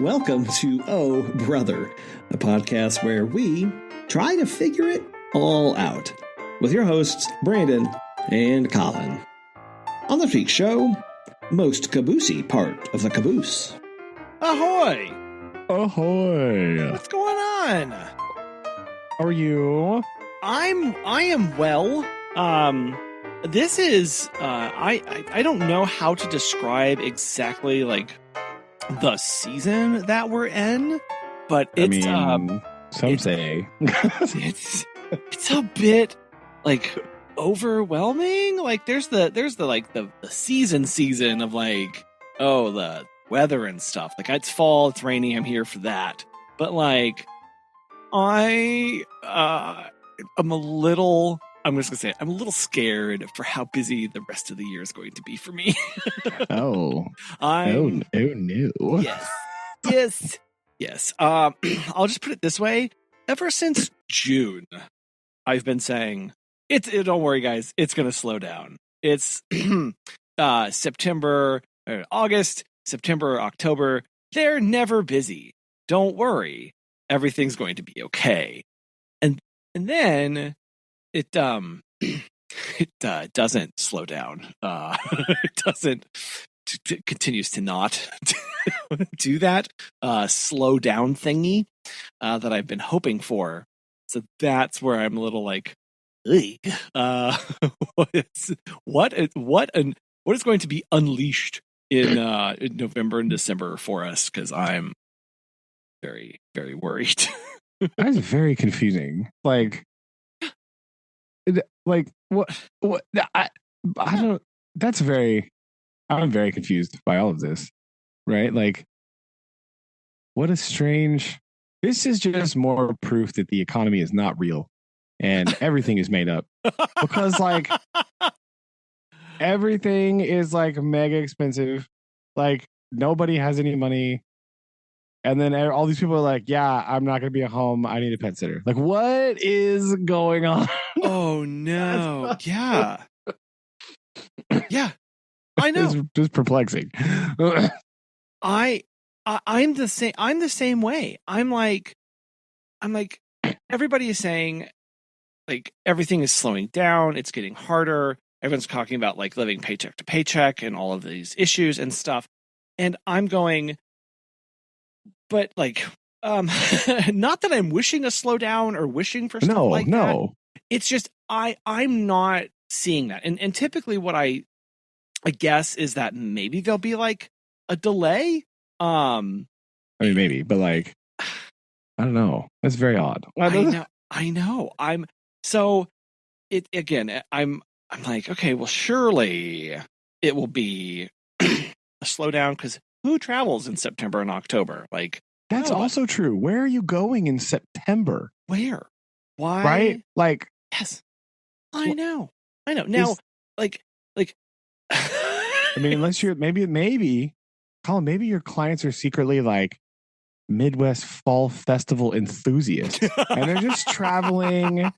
Welcome to Oh Brother, a podcast where we try to figure it all out with your hosts, Brandon and Collin. On this week's show, most caboosey part of the caboose. Ahoy! Ahoy! What's going on? How are you? I am well. This is I don't know how to describe exactly like the season that we're in, but it's some say it's a bit like overwhelming. Like there's the like the season of like, oh, the weather and stuff. Like it's fall, it's rainy, I'm here for that. But like I'm a little scared for how busy the rest of the year is going to be for me. Oh no. Yes. I'll just put it this way. Ever since June, I've been saying don't worry guys, it's going to slow down. It's September, August, September, October. They're never busy. Don't worry. Everything's going to be okay. And then it doesn't slow down. It doesn't. It continues to not do that slow down thingy that I've been hoping for. So that's where I'm a little like, what is going to be unleashed in November and December for us? Because I'm very, very worried. That's very confusing. Like what? I don't. I'm very confused by all of this. Right? Like, what a strange. This is just more proof that the economy is not real, and everything is made up. Because like everything is like mega expensive. Like nobody has any money. And then all these people are like, yeah, I'm not going to be at home. I need a pet sitter. Like, what is going on? Oh, no. Yeah. Yeah. I know. It's just perplexing. I'm the same way. I'm like, everybody is saying, like, everything is slowing down. It's getting harder. Everyone's talking about, like, living paycheck to paycheck and all of these issues and stuff. And I'm going... But like, not that I'm wishing a slowdown or wishing for stuff like that. It's just I'm not seeing that, and typically what I guess is that maybe there'll be like a delay. I mean, maybe, but like, I don't know. That's very odd. I know. I'm like, okay, well, surely it will be a slowdown because. Who travels in September and October? Like that's also true. Where are you going in September? Where? Why? Right? Like yes, I know. Now, like. I mean, unless you're maybe, Collin, maybe your clients are secretly like Midwest Fall Festival enthusiasts, and they're just traveling.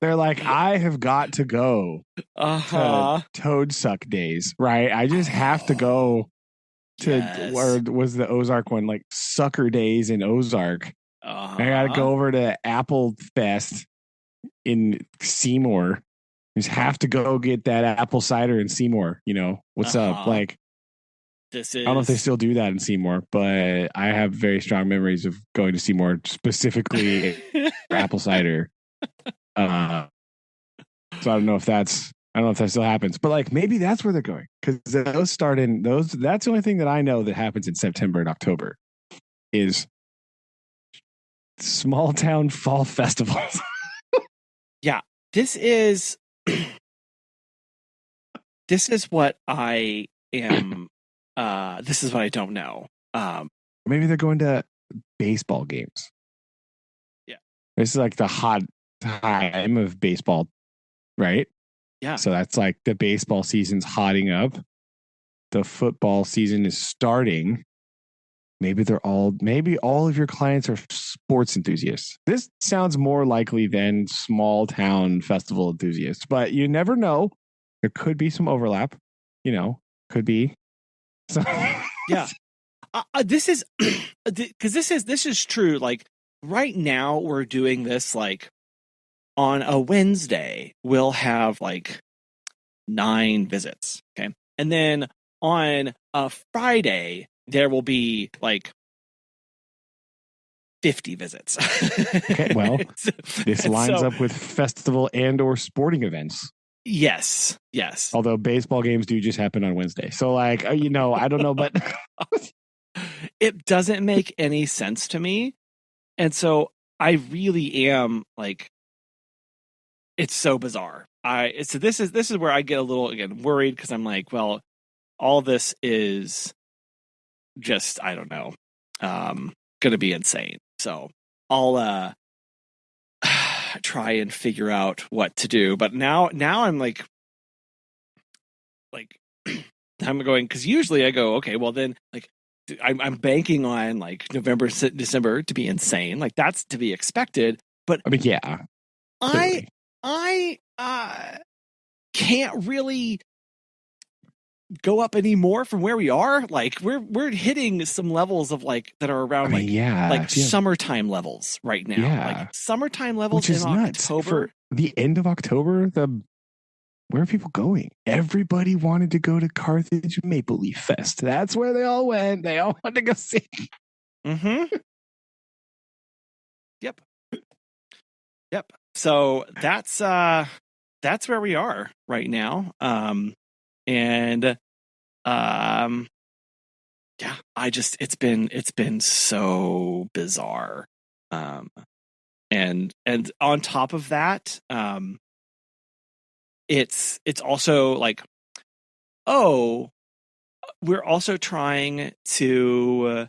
They're like, I have got to go to Toad Suck days, right? I just have to go. Where was the Ozark one, like Sucker Days in Ozark? I gotta go over to Apple Fest in Seymour. Just have to go get that apple cider in Seymour. You know what's up? Like I don't know if they still do that in Seymour, but I have very strong memories of going to Seymour specifically for apple cider. So I don't know if that still happens, but like maybe that's where they're going because those start in those. That's the only thing that I know that happens in September and October is small town fall festivals. Yeah, this is what I am. This is what I don't know. Maybe they're going to baseball games. Yeah, this is like the hot time of baseball, right? Yeah. So that's like the baseball season's hotting up. The football season is starting. Maybe all of your clients are sports enthusiasts. This sounds more likely than small town festival enthusiasts, but you never know. There could be some overlap, could be. So yeah. this is because this is true. Like right now, we're doing this like on a Wednesday. We'll have like 9 visits, okay, and then on a Friday there will be like 50 visits. Okay, well, this lines up with festival and or sporting events. Yes. Although baseball games do just happen on Wednesday. So like, I don't know, but it doesn't make any sense to me. And so I really am like, it's so bizarre. So this is where I get a little, again, worried because I'm like, well, all this is just, I don't know, going to be insane. So I'll try and figure out what to do. But now I'm like I'm going, because usually I go, okay, well then like I'm banking on like November, December to be insane. Like that's to be expected. But I mean, yeah, I can't really go up any more from where we are. Like we're hitting some levels of like that are around summertime levels right now. Yeah. Like summertime levels, which is in nuts. October. For the end of October, where are people going? Everybody wanted to go to Carthage Maple Leaf Fest. That's where they all went. They all wanted to go see. Mm-hmm. Yep. So that's where we are right now. Yeah, it's been so bizarre. And on top of that, it's also like, oh, we're also trying to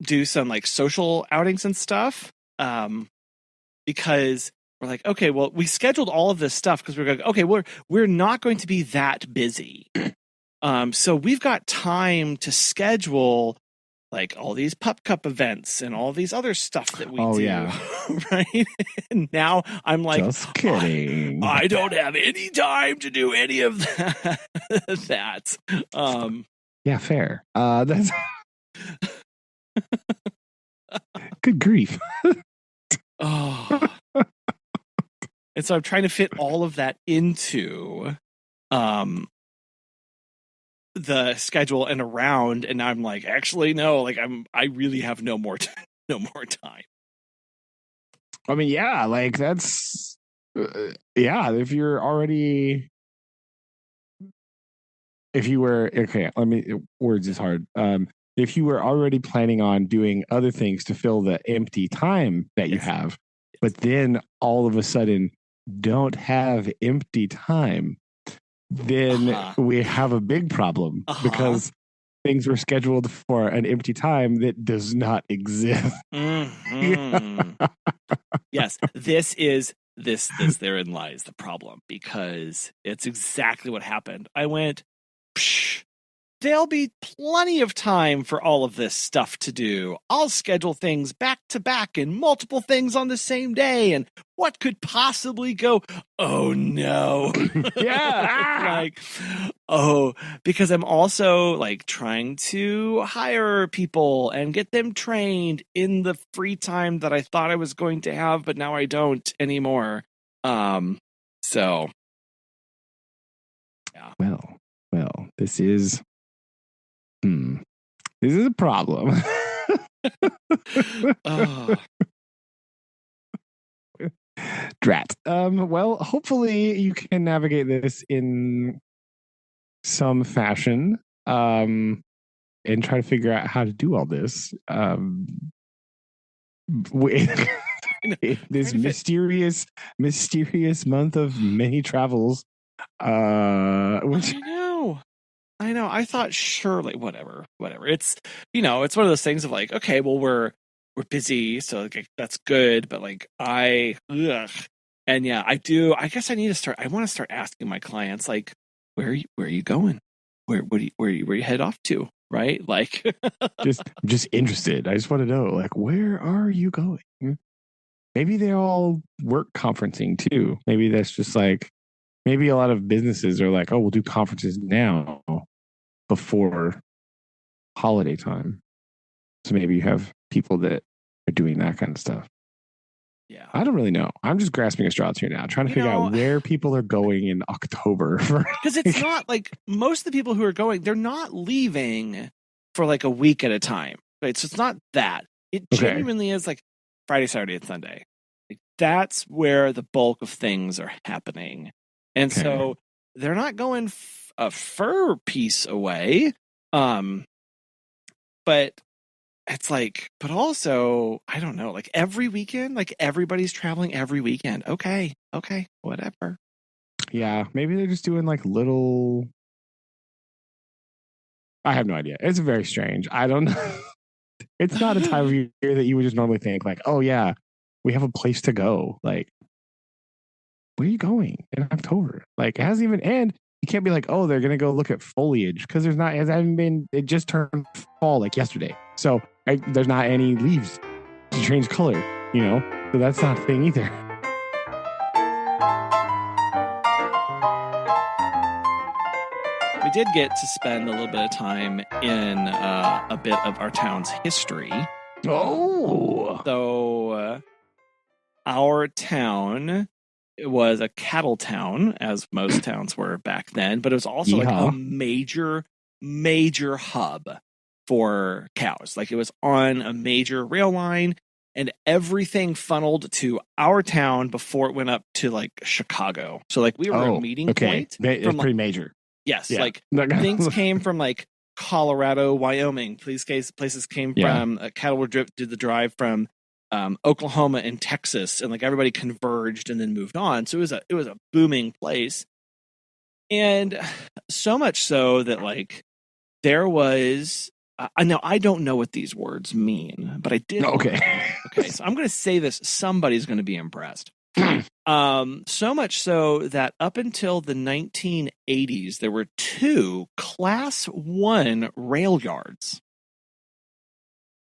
do some like social outings and stuff, because we're like, okay, well, we scheduled all of this stuff because we're going, okay, we're not going to be that busy. So we've got time to schedule like all these pup cup events and all these other stuff that we do. Yeah. Right. And now I'm like, just kidding. I don't have any time to do any of that. Yeah, fair. That's good grief. Oh. And so I'm trying to fit all of that into the schedule and around, and I'm like, actually no, like I really have no more time. I mean, yeah, like that's if you were okay, words is hard. If you were already planning on doing other things to fill the empty time that you have, but then all of a sudden don't have empty time, then we have a big problem because things were scheduled for an empty time that does not exist. Mm-hmm. Yes, this therein lies the problem, because it's exactly what happened. I went, there'll be plenty of time for all of this stuff to do. I'll schedule things back to back and multiple things on the same day. And what could possibly go? Oh no. Yeah. Because I'm also like trying to hire people and get them trained in the free time that I thought I was going to have, but now I don't anymore. So yeah. Well, this is a problem. Drat. Well, hopefully you can navigate this in some fashion, and try to figure out how to do all this. This mysterious month of many travels. Which I know. I thought surely whatever. It's it's one of those things of like, okay, well we're busy, so like, that's good, but like and yeah, I guess I need to start. I want to start asking my clients like, where are you going? Where you head off to? Right? Like, just interested. I just want to know, like, where are you going? Maybe they're all work conferencing too. Maybe that's just like, maybe a lot of businesses are like, oh, we'll do conferences now before holiday time. So maybe you have people that are doing that kind of stuff. Yeah. I don't really know. I'm just grasping at straws here now, trying to figure out where people are going in October. Because it's not like most of the people who are going, they're not leaving for like a week at a time. Right? So it's not that. It genuinely is like Friday, Saturday, and Sunday. Like, that's where the bulk of things are happening. And so they're not going a fur piece away. But it's like, but also, I don't know, like every weekend, like everybody's traveling every weekend. Okay, whatever. Yeah, maybe they're just doing like little. I have no idea. It's very strange. I don't know. It's not a time of year that you would just normally think like, oh yeah, we have a place to go. Like, where are you going in October? Like, it hasn't even, and you can't be like, oh, they're gonna go look at foliage because there's not. It hasn't been. It just turned fall like yesterday, so there's not any leaves to change color. So that's not a thing either. We did get to spend a little bit of time in a bit of our town's history. Oh, so our town was a cattle town, as most towns were back then, but it was also like a major hub for cows. Like, it was on a major rail line, and everything funneled to our town before it went up to like Chicago. So like we were a meeting point. It's pretty major. Yes, like things came from like Colorado, Wyoming. Places came from cattle were did the drive from Oklahoma and Texas, and like everybody converged and then moved on. So it was a booming place, and so much so that like there was. Now I don't know what these words mean, but I did. Okay, so I'm going to say this. Somebody's going to be impressed. So much so that up until the 1980s, there were 2 Class 1 rail yards.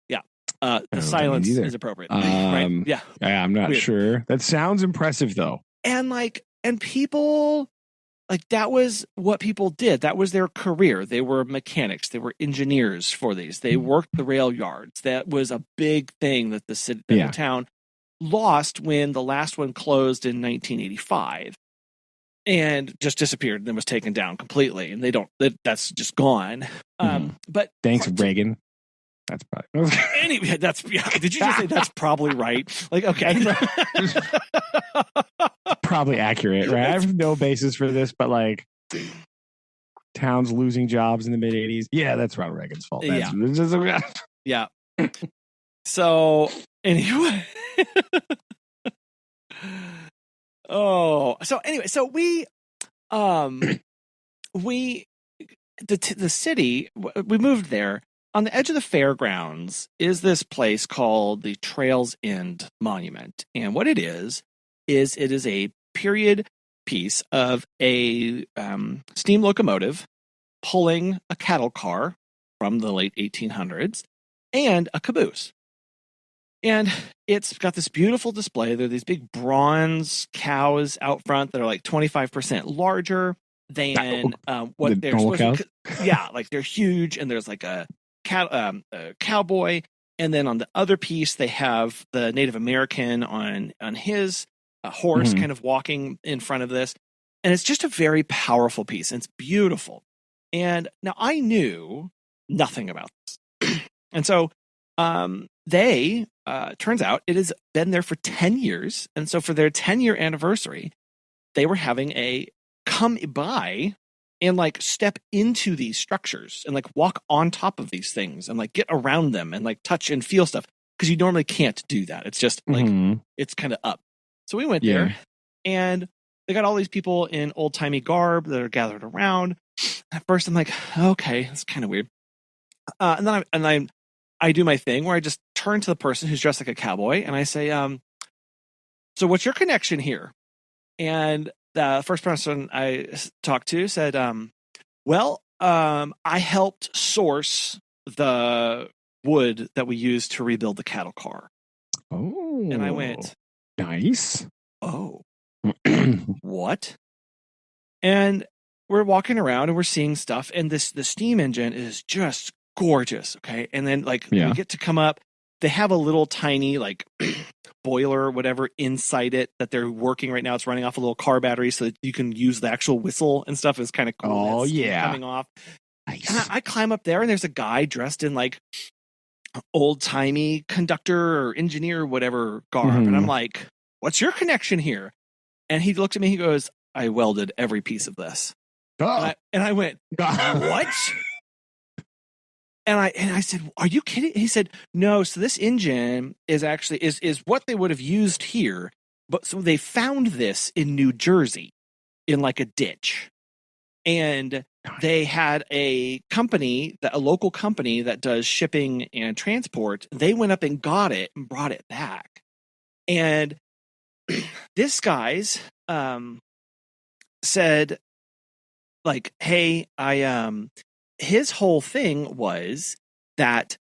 Yeah. The silence is appropriate. Right? Yeah. I'm not sure. That sounds impressive though. And people, like, that was what people did. That was their career. They were mechanics. They were engineers for these. They worked the rail yards. That was a big thing that the city, the town lost when the last one closed in 1985 and just disappeared and then was taken down completely. And that's just gone. But thanks, Reagan. That's probably anyway. Did you just say that's probably right? Like, okay, probably accurate, right? I have no basis for this, but like towns losing jobs in the mid 80s. Yeah, that's Ronald Reagan's fault. Yeah. So anyway, so the city, we moved there. On the edge of the fairgrounds is this place called the Trails End Monument. And what it is it is a period piece of a steam locomotive pulling a cattle car from the late 1800s and a caboose. And it's got this beautiful display. There are these big bronze cows out front that are like 25% larger than what they're supposed to. Yeah, like they're huge, and there's like a cowboy, and then on the other piece they have the Native American on his horse kind of walking in front of this, and it's just a very powerful piece, and it's beautiful. And now I knew nothing about this. And so they turns out it has been there for 10 years, and so for their 10-year anniversary they were having a come by and like step into these structures and like walk on top of these things and like get around them and like touch and feel stuff, because you normally can't do that. It's just like it's kind of up. So we went there, and they got all these people in old timey garb that are gathered around. At first I'm like, okay, it's kind of weird. And then I do my thing where I just turn to the person who's dressed like a cowboy and I say, so what's your connection here? And the first person I talked to said, I helped source the wood that we used to rebuild the cattle car. Oh. And I went, nice. Oh, what? And we're walking around and we're seeing stuff, and the steam engine is just gorgeous. Okay. And then like Yeah. we get to come up, they have a little tiny like boiler or whatever inside it that they're working right now. It's running off a little car battery so that you can use the actual whistle and stuff. It's kind of cool. Oh, That steam yeah. coming off. Nice. And I climb up there and there's a guy dressed in like old timey conductor or engineer or whatever garb. Mhm. And I'm like, what's your connection here? And he looked at me, he goes, I welded every piece of this. Oh. And I went, what? And I said, are you kidding? He said, no. So this engine is actually is what they would have used here. But so they found this in New Jersey in like a ditch. And they had a local company that does shipping and transport. They went up and got it and brought it back. And this guy's said like, hey, his whole thing was that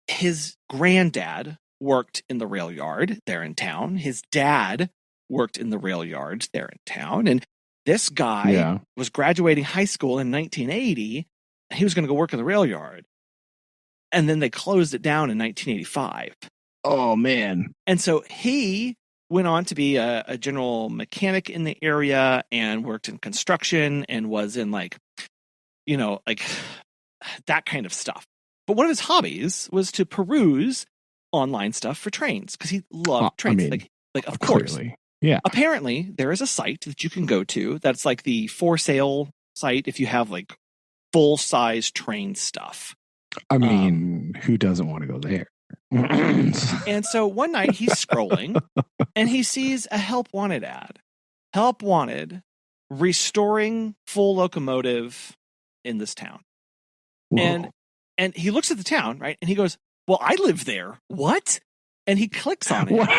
his granddad worked in the rail yard there in town. His dad worked in the rail yards there in town. And this guy was graduating high school in 1980. And he was going to go work in the rail yard. And then they closed it down in 1985. Oh, man. And so he went on to be a general mechanic in the area and worked in construction and was in like, you know, like that kind of stuff. But one of his hobbies was to peruse online stuff for trains because he loved trains. I mean, like of course. Clearly. Yeah. Apparently, there is a site that you can go to that's like the for sale site if you have like full size train stuff. I mean, who doesn't want to go there? And so one night he's scrolling and he sees a help wanted ad. Help wanted, restoring full locomotive in this town. Whoa. And he looks at the town, right? And he goes, well, I live there. What? And he clicks on it. What?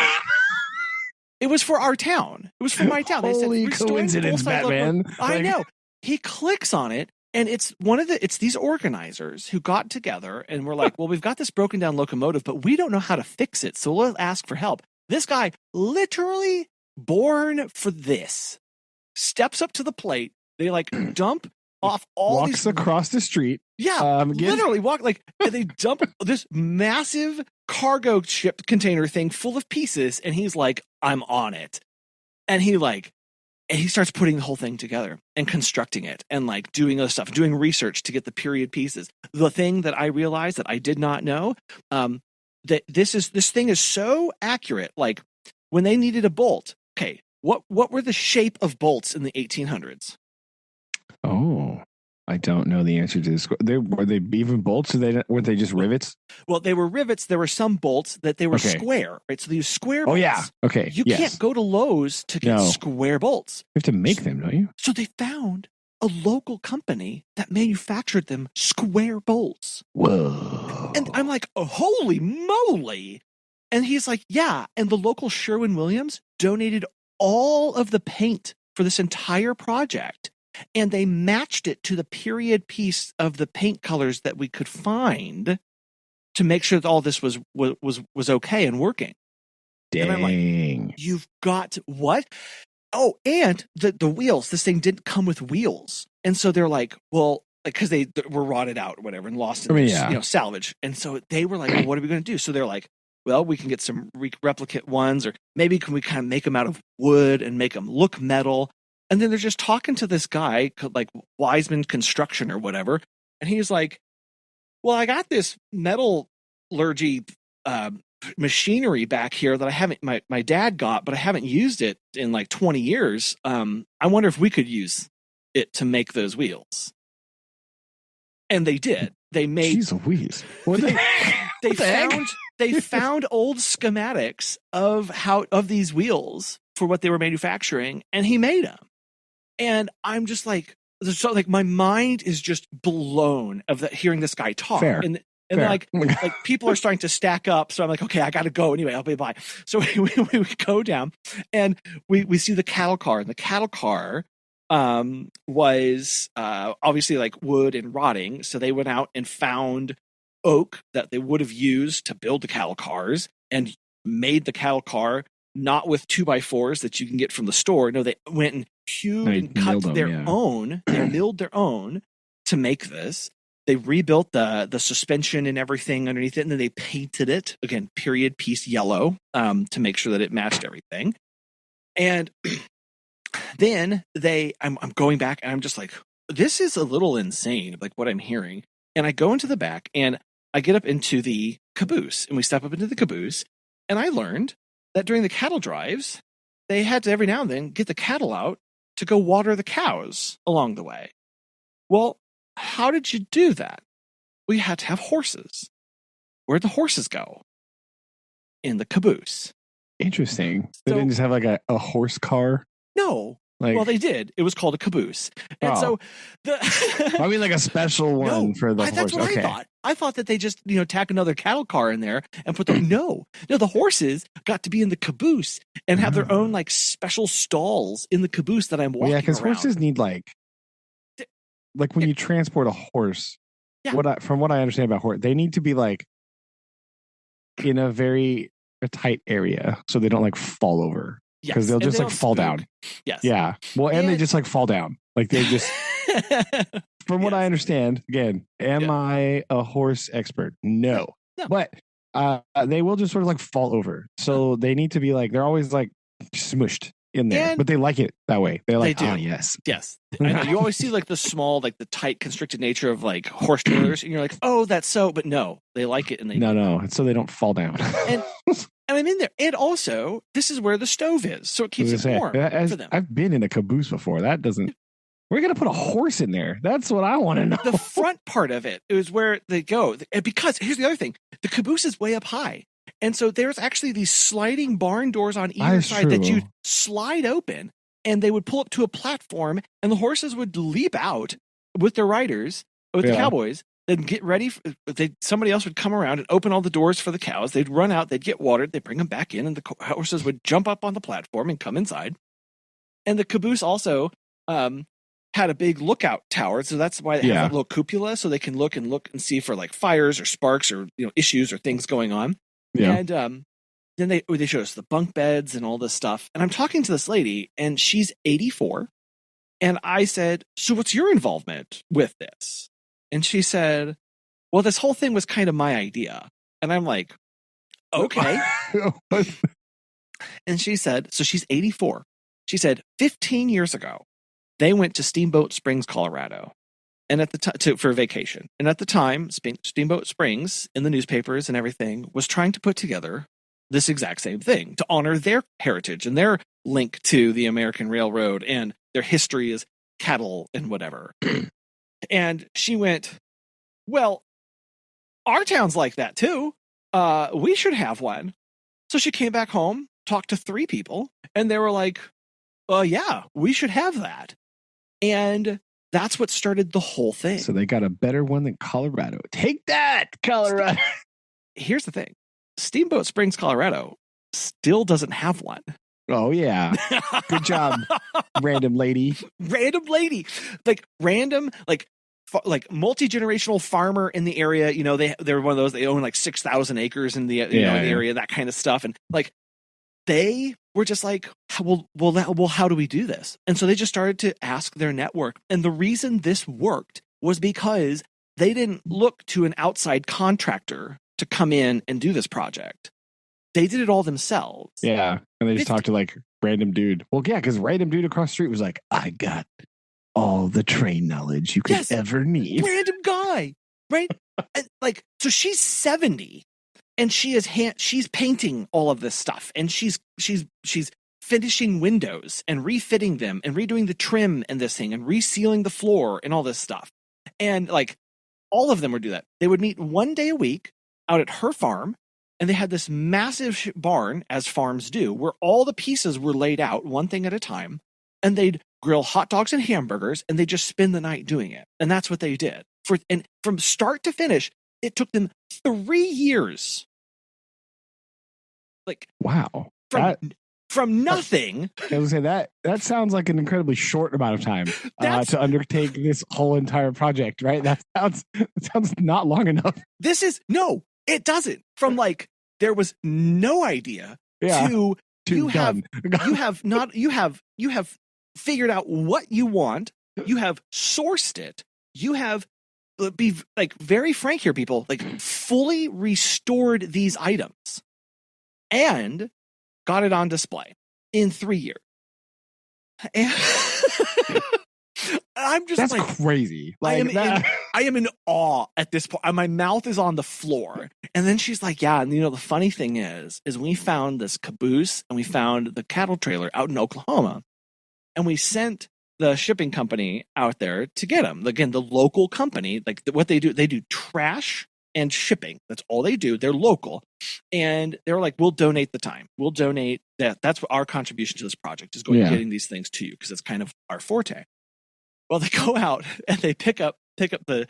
It was for our town. It was for my town. Holy they said, coincidence, Batman. I know. He clicks on it, and it's these organizers who got together and were like, well, we've got this broken down locomotive, but we don't know how to fix it, so we'll ask for help. This guy, literally born for this, steps up to the plate. They like dump off all walks these across the street. Yeah, literally walk like and they dump this massive cargo ship container thing full of pieces, and he's like, I'm on it. And he starts putting the whole thing together and constructing it and like doing other stuff, doing research to get the period pieces. The thing that I realized that I did not know, that this thing is so accurate. Like when they needed a bolt, okay, what were the shape of bolts in the 1800s? Oh, I don't know the answer to this. Were they even bolts? Or were they just rivets? Well, they were rivets. There were some bolts that they were square, right? So they use square bolts. Oh, yeah. Okay. You can't go to Lowe's to get square bolts. You have to make them, don't you? So they found a local company that manufactured them square bolts. Whoa. And I'm like, oh, holy moly. And he's like, yeah. And the local Sherwin-Williams donated all of the paint for this entire project. And they matched it to the period piece of the paint colors that we could find to make sure that all this was okay and working. Dang. And I'm like, you've got what? Oh, and the wheels. This thing didn't come with wheels, and so they're like, well, because they were rotted out or whatever and lost in salvage. And so they were like, well, what are we going to do? So they're like, well, we can get some replicate ones, or maybe can we kind of make them out of wood and make them look metal. And then they're just talking to this guy, like Wiseman Construction or whatever. And he's like, well, I got this metallurgy machinery back here that I haven't, my dad got, but I haven't used it in like 20 years. I wonder if we could use it to make those wheels. And they did. They made. Jeez Louise. They found old schematics of these wheels for what they were manufacturing, and he made them. And I'm just like, so like my mind is just blown of hearing this guy talk. Fair. And like people are starting to stack up. So I'm like, okay, I got to go anyway. I'll be bye. So we go down and we see the cattle car, and the cattle car was obviously like wood and rotting. So they went out and found oak that they would have used to build the cattle cars and made the cattle car not with 2x4s that you can get from the store. No, they went and hewed and cut their own. They milled their own to make this. They rebuilt the suspension and everything underneath it, and then they painted it again, period piece yellow, to make sure that it matched everything. And then I'm going back, and I'm just like, this is a little insane, like what I'm hearing. And I go into the back, and I get up into the caboose, and we step up into the caboose, and I learned that during the cattle drives, they had to every now and then get the cattle out to go water the cows along the way. Well, how did you do that? We had to have horses. Where'd the horses go? In the caboose. Interesting. They So- didn't just have like a horse car. No. Like, Well, they did. It was called a caboose. And Oh. so the I mean, like a special one for the horse. that's what Okay. I thought. I thought that they just, tack another cattle car in there and put them. No, the horses got to be in the caboose and have their own like special stalls in the caboose that I'm Well, walking yeah, because around. horses need like when you transport a horse. Yeah. From what I understand about horse, they need to be like in a very tight area so they don't like fall over, because Yes, they'll and just they like don't fall spook. down. Yes. Yeah. Well, and they And- just like fall down. Like they just, from what I understand, again, am Yeah. I a horse expert? No. No. But they will just sort of like fall over. So they need to be like, they're always like smushed in there, And- but they like it that way. They're like, They do. oh, yes. Yes. I know. You always see like the small, like the tight, constricted nature of like horse trailers, and you're like, oh, that's so. But no, they like it, and they No. It's so they don't fall down. And I'm in there. And also, this is where the stove is, so it keeps it warm for them. I've been in a caboose before. That doesn't. We're gonna put a horse in there. That's what I want to know. The front part of it is where they go. And because here's the other thing, the caboose is way up high. And so there's actually these sliding barn doors on either That's side that true. you slide open, and they would pull up to a platform, and the horses would leap out with their riders, with the Yeah. cowboys, then get ready. Somebody else would come around and open all the doors for the cows. They'd run out, they'd get watered, they'd bring them back in, and the horses would jump up on the platform and come inside. And the caboose also had a big lookout tower, so that's why they have that little cupola, so they can look and see for like fires or sparks or issues or things going on. Yeah. And then they showed us the bunk beds and all this stuff. And I'm talking to this lady, and she's 84. And I said, so what's your involvement with this? And she said, well, this whole thing was kind of my idea. And I'm like, okay. And she said, so she's 84. She said, 15 years ago, they went to Steamboat Springs, Colorado, and at the time for a vacation. And at the time, Steamboat Springs, in the newspapers and everything, was trying to put together this exact same thing to honor their heritage and their link to the American Railroad and their history as cattle and whatever. And she went, well, our town's like that too. We should have one. So she came back home, talked to 3 people, and they were like, yeah, we should have that. And that's what started the whole thing. So they got a better one than Colorado. Take that, Colorado. Here's the thing. Steamboat Springs, Colorado still doesn't have one. Oh, yeah. Good job, random lady. Random lady. Like random, like multi-generational farmer in the area. They're one of those, they own like 6,000 acres in the, in the area, that kind of stuff. And like, they were just like, well, how do we do this? And so they just started to ask their network. And the reason this worked was because they didn't look to an outside contractor to come in and do this project. They did it all themselves. Yeah. And they just talked to like random dude. Well, yeah, because random dude across the street was like, I got all the train knowledge you could ever need. Random guy, right? And like, so she's 70 and she's painting all of this stuff, and she's finishing windows and refitting them and redoing the trim and this thing and resealing the floor and all this stuff. And like, all of them would do that. They would meet one day a week out at her farm, and they had this massive barn, as farms do, where all the pieces were laid out one thing at a time, and they'd grill hot dogs and hamburgers, and they just spend the night doing it. And that's what they did. And from start to finish, it took them 3 years. Like, wow. From nothing. I was say that sounds like an incredibly short amount of time to undertake this whole entire project, right? That sounds not long enough. It doesn't. From like, there was no idea to you have figured out what you want. You have sourced it. You have be like very frank here, people, like fully restored these items and got it on display in 3 years. And I'm just That's crazy. I am in awe at this point. My mouth is on the floor. And then she's like, yeah. And the funny thing is we found this caboose and we found the cattle trailer out in Oklahoma, and we sent the shipping company out there to get them. Again, the local company, like what they do trash and shipping. That's all they do. They're local. And they were like, we'll donate the time. We'll donate that. That's what our contribution to this project is going to getting these things to you, because it's kind of our forte. Well, they go out and they pick up the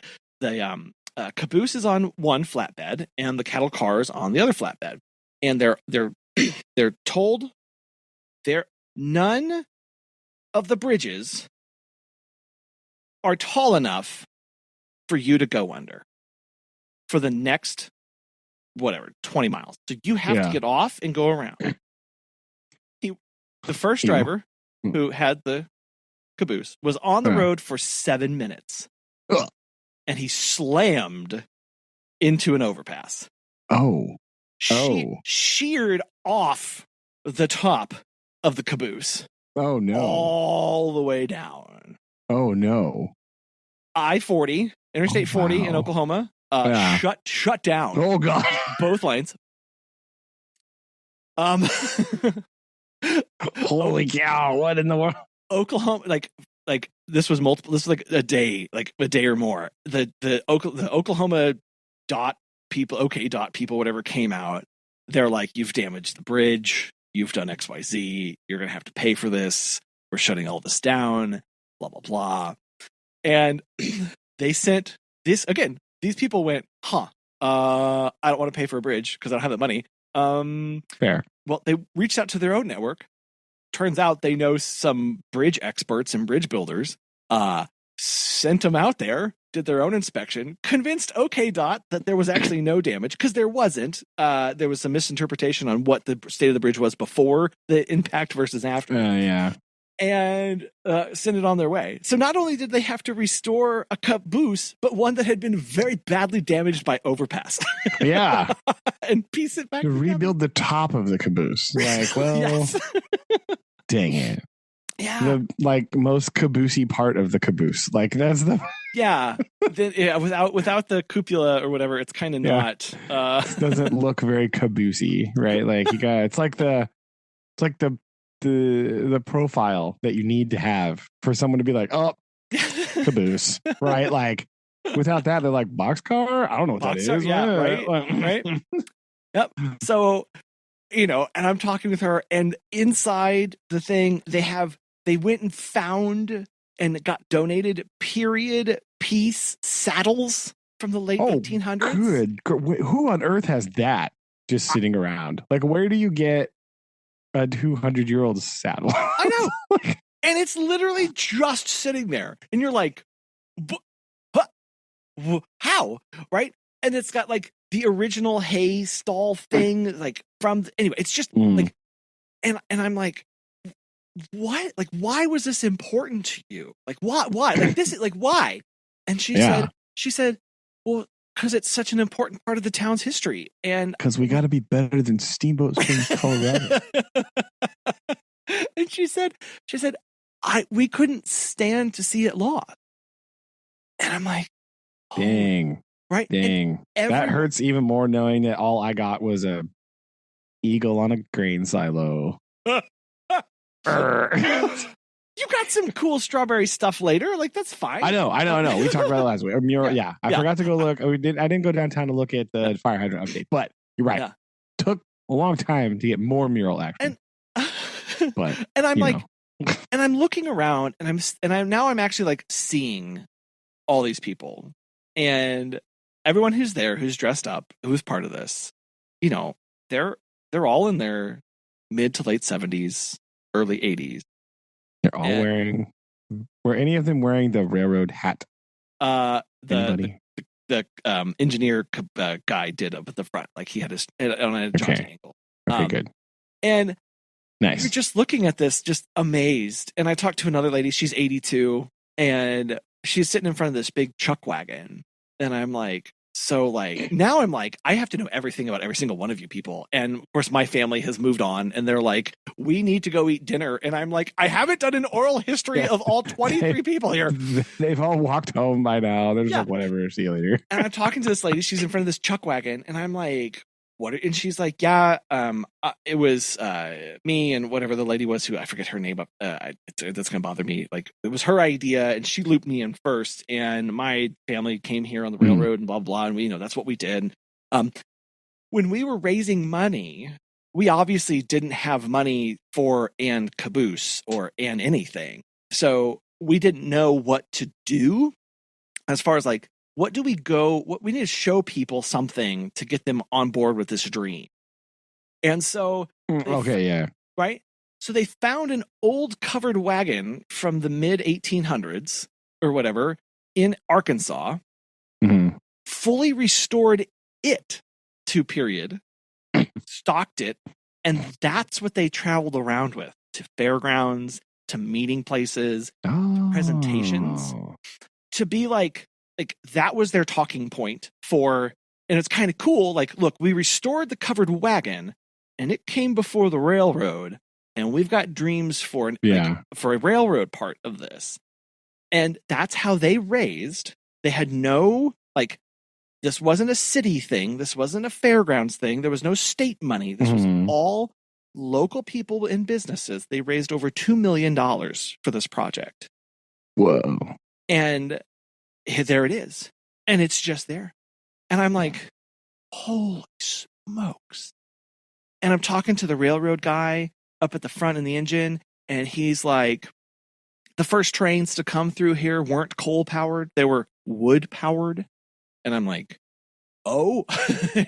caboose is on one flatbed and the cattle car is on the other flatbed. And they're told none of the bridges are tall enough for you to go under for the next 20 miles. So you have to get off and go around. The first driver who had the caboose was on the road for 7 minutes. And he slammed into an overpass. Sheared off the top of the caboose. Oh no. All the way down. Oh no. I-40, Interstate 40 in Oklahoma, shut down. Oh god. Both lanes. Holy cow, what in the world? Oklahoma, like this was multiple. This was like a day or more. The Oklahoma people, whatever, came out. They're like, you've damaged the bridge. You've done XYZ. You're gonna have to pay for this. We're shutting all this down. Blah blah blah. And they sent this again. These people went, I don't want to pay for a bridge because I don't have the money. Fair. Well, they reached out to their own network. Turns out they know some bridge experts and bridge builders, sent them out there, did their own inspection, convinced OKDOT that there was actually no damage, because there wasn't. There was some misinterpretation on what the state of the bridge was before the impact versus after. And send it on their way. So not only did they have to restore a caboose, but one that had been very badly damaged by overpass. Yeah. And piece it back to together. Rebuild the top of the caboose. Like, well, yes. Dang it. Yeah. The most caboosey part of the caboose. Like that's the without the cupola or whatever, it's kind of not it doesn't look very caboosey, right? Like it's like the profile that you need to have for someone to be like, oh, caboose, right? Like without that, they're like, boxcar? I don't know what that is. Yeah, right. Yep. So, and I'm talking with her, and inside the thing, they went and found and got donated period piece saddles from the late 1800s. Good. Who on earth has that just sitting around? Like, where do you get a 200-year-old saddle? I know. And it's literally just sitting there. And you're like, how? Right? And it's got like the original hay stall thing, like anyway, it's just like, and I'm like, what? Like, why was this important to you? Like, why? Like, this is like, why? And she said, well, because it's such an important part of the town's history. And because we got to be better than Steamboat Springs, Colorado. And she said, we couldn't stand to see it lost. And I'm like, dang, right? Dang. That hurts even more knowing that all I got was a eagle on a grain silo. You got some cool strawberry stuff later. Like, that's fine. I know. We talked about it last week. A mural, I forgot to go look. I didn't go downtown to look at the fire hydrant update, but you're right. Yeah. Took a long time to get more mural action. But I'm like, and I'm looking around, and I'm actually like seeing all these people, and everyone who's there, who's dressed up, who's part of this, they're all in their mid to late 70s, early 80s. They're all were any of them wearing the railroad hat? The engineer guy did up at the front, like he had on a Johnson angle. Okay, good. And nice. You're just looking at this, just amazed. And I talked to another lady, she's 82, and she's sitting in front of this big chuck wagon. And I'm like, so like, now I'm like, I have to know everything about every single one of you people. And of course, my family has moved on and they're like, we need to go eat dinner. And I'm like, I haven't done an oral history of all 23 people here. They've all walked home by now. They're just like, whatever, see you later. And I'm talking to this lady. She's in front of this chuck wagon. And I'm like, what? And she's like, yeah, it was me and whatever the lady was who I forget her name. That's going to bother me. Like, it was her idea and she looped me in first. And my family came here on the railroad and blah, blah. And we, that's what we did. When we were raising money, we obviously didn't have money for an caboose or an anything. So we didn't know what to do as far as like, what do we go? What we need to show people something to get them on board with this dream. And so, right. So they found an old covered wagon from the mid 1800s or whatever in Arkansas, fully restored it to period, stocked it. And that's what they traveled around with to fairgrounds, to meeting places, to presentations, to be like that was their talking point for, and it's kind of cool. Like, look, we restored the covered wagon and it came before the railroad and we've got dreams for for a railroad part of this. And that's how they raised. They had no, like, this wasn't a city thing. This wasn't a fairgrounds thing. There was no state money. This was all local people and businesses. They raised over $2 million for this project. Whoa. And there it is. And it's just there. And I'm like, holy smokes. And I'm talking to the railroad guy up at the front in the engine. And he's like, the first trains to come through here weren't coal powered. They were wood powered. And I'm like, oh,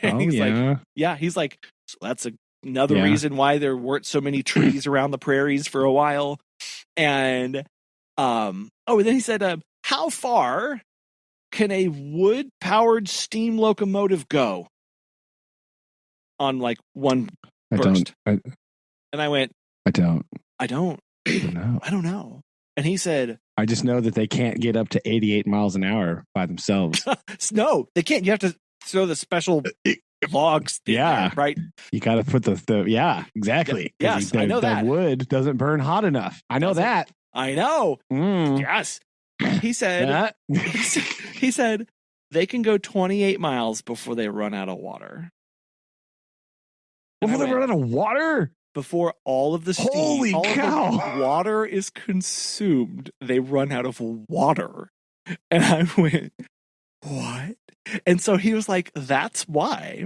he's like, yeah, he's like, so that's another reason why there weren't so many trees around the prairies for a while. And, and then he said, how far can a wood powered steam locomotive go on like one burst? And I went, I don't know. And he said, I just know that they can't get up to 88 miles an hour by themselves. No, they can't. You have to throw the special logs. Yeah. Right. You got to put exactly. Yes, I know that. Wood doesn't burn hot enough. I know that. I know. Yes. He said, he said they can go 28 miles before they run out of water. Before they run out of water? Before all of the steam, holy cow, of the water is consumed, they run out of water. And I went, what? And so he was like, that's why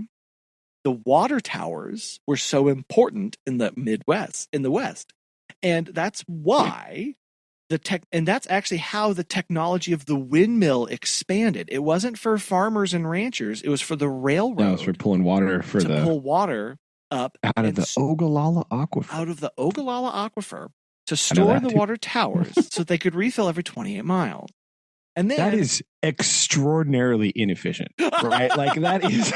the water towers were so important in the Midwest, in the West. And that's why and that's actually how the technology of the windmill expanded. It wasn't for farmers and ranchers. It was for the railroad. No, it was for pulling water pull water up out of the Ogallala Aquifer. Out of the Ogallala Aquifer to store the water towers so they could refill every 28 miles. And then that is extraordinarily inefficient, right? Like that is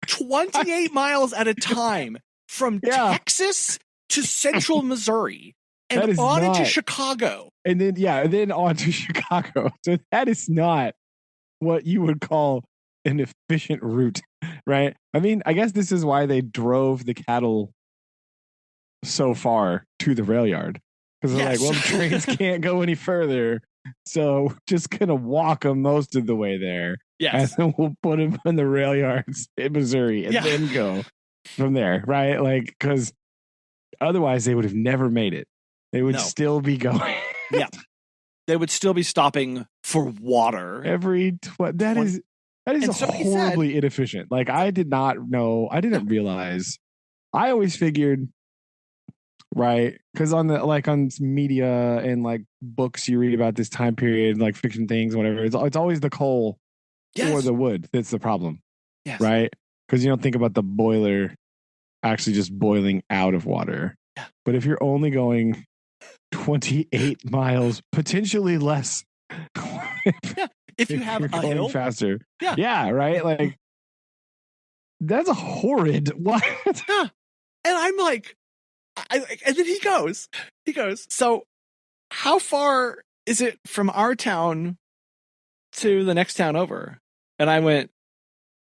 28 miles at a time from Texas to central Missouri and on into Chicago. And then on to Chicago. So that is not what you would call an efficient route, right? I mean, I guess this is why they drove the cattle so far to the rail yard. Because they're like, well, the trains can't go any further. So we're just going to walk them most of the way there. Yes. And then we'll put them in the rail yards in Missouri and then go from there, right? Like, because otherwise they would have never made it. They would still be going. Yeah. They would still be stopping for water. That is horribly inefficient. Like, I didn't realize. I always figured, right? Because on media and like books you read about this time period, like fiction things, whatever, it's always the coal or the wood that's the problem. Yes. Right? Because you don't think about the boiler actually just boiling out of water. Yeah. But if you're only going 28 miles, potentially less. If you have a hill faster. Yeah. Yeah, right? Like, that's a horrid. What? Yeah. And I'm like, and then he goes, so how far is it from our town to the next town over? And I went,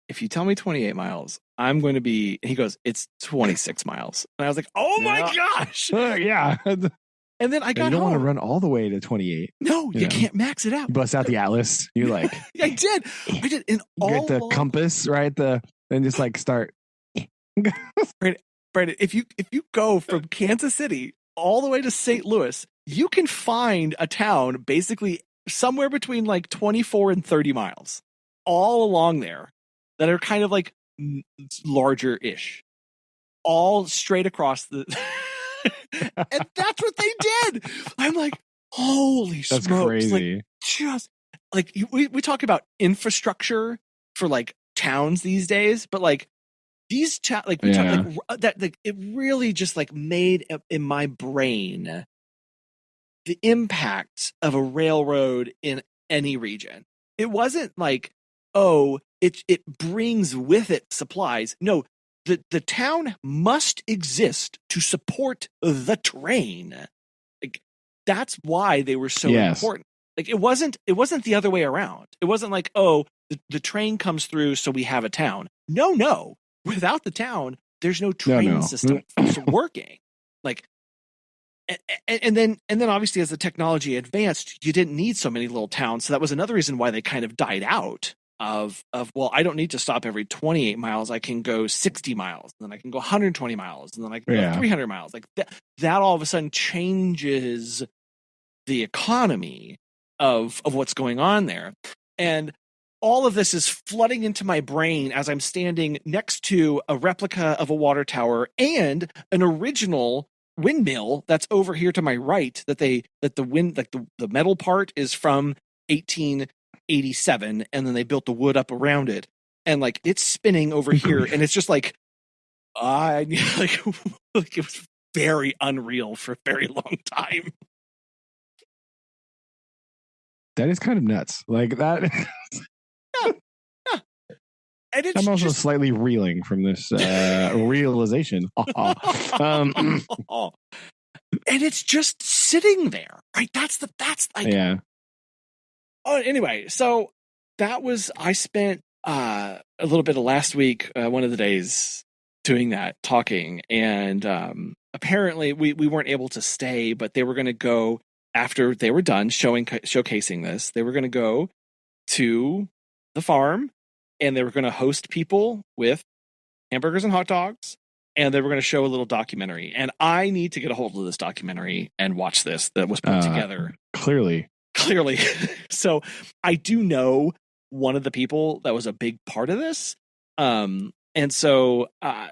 if you tell me 28 miles, I'm going to be, he goes, it's 26 miles. And I was like, oh my gosh. Yeah. And then I got you don't home. want to run all the way to 28. No, you can't max it out. You bust out the atlas. You're like, I did. And get the compass, right? And just like start. Brandon, if you go from Kansas City all the way to St. Louis, you can find a town basically somewhere between like 24 and 30 miles all along there that are kind of like larger-ish, all straight across the. And that's what they did. I'm like, holy that's smokes. Crazy. Like, just like we talk about infrastructure for like towns these days, but like these talk like that, like it really just like made in my brain the impact of a railroad in any region. It wasn't like, oh, it brings with it supplies. No, the town must exist to support the train. Like that's why they were so important. Like it wasn't the other way around. It wasn't like, oh, the train comes through, so we have a town. No. Without the town, there's no train system working. Like, and then obviously as the technology advanced, you didn't need so many little towns. So that was another reason why they kind of died out. Of well, I don't need to stop every 28 miles. I can go 60 miles, and then I can go 120 miles, and then I can go 300 miles. Like that all of a sudden changes the economy of what's going on there. And all of this is flooding into my brain as I'm standing next to a replica of a water tower and an original windmill that's over here to my right. That the metal part is from 1887, and then they built the wood up around it, and like it's spinning over here, and it's just like like it was very unreal for a very long time. That is kind of nuts. Like that. Yeah. And I'm also slightly reeling from this realization. And it's just sitting there, right? That's like, yeah. Oh, anyway, so I spent a little bit of last week, one of the days, doing that, talking, and apparently we weren't able to stay, but they were going to go after they were done showcasing this. They were going to go to the farm, and they were going to host people with hamburgers and hot dogs, and they were going to show a little documentary. And I need to get a hold of this documentary and watch this that was put together. Clearly. So I do know one of the people that was a big part of this. And so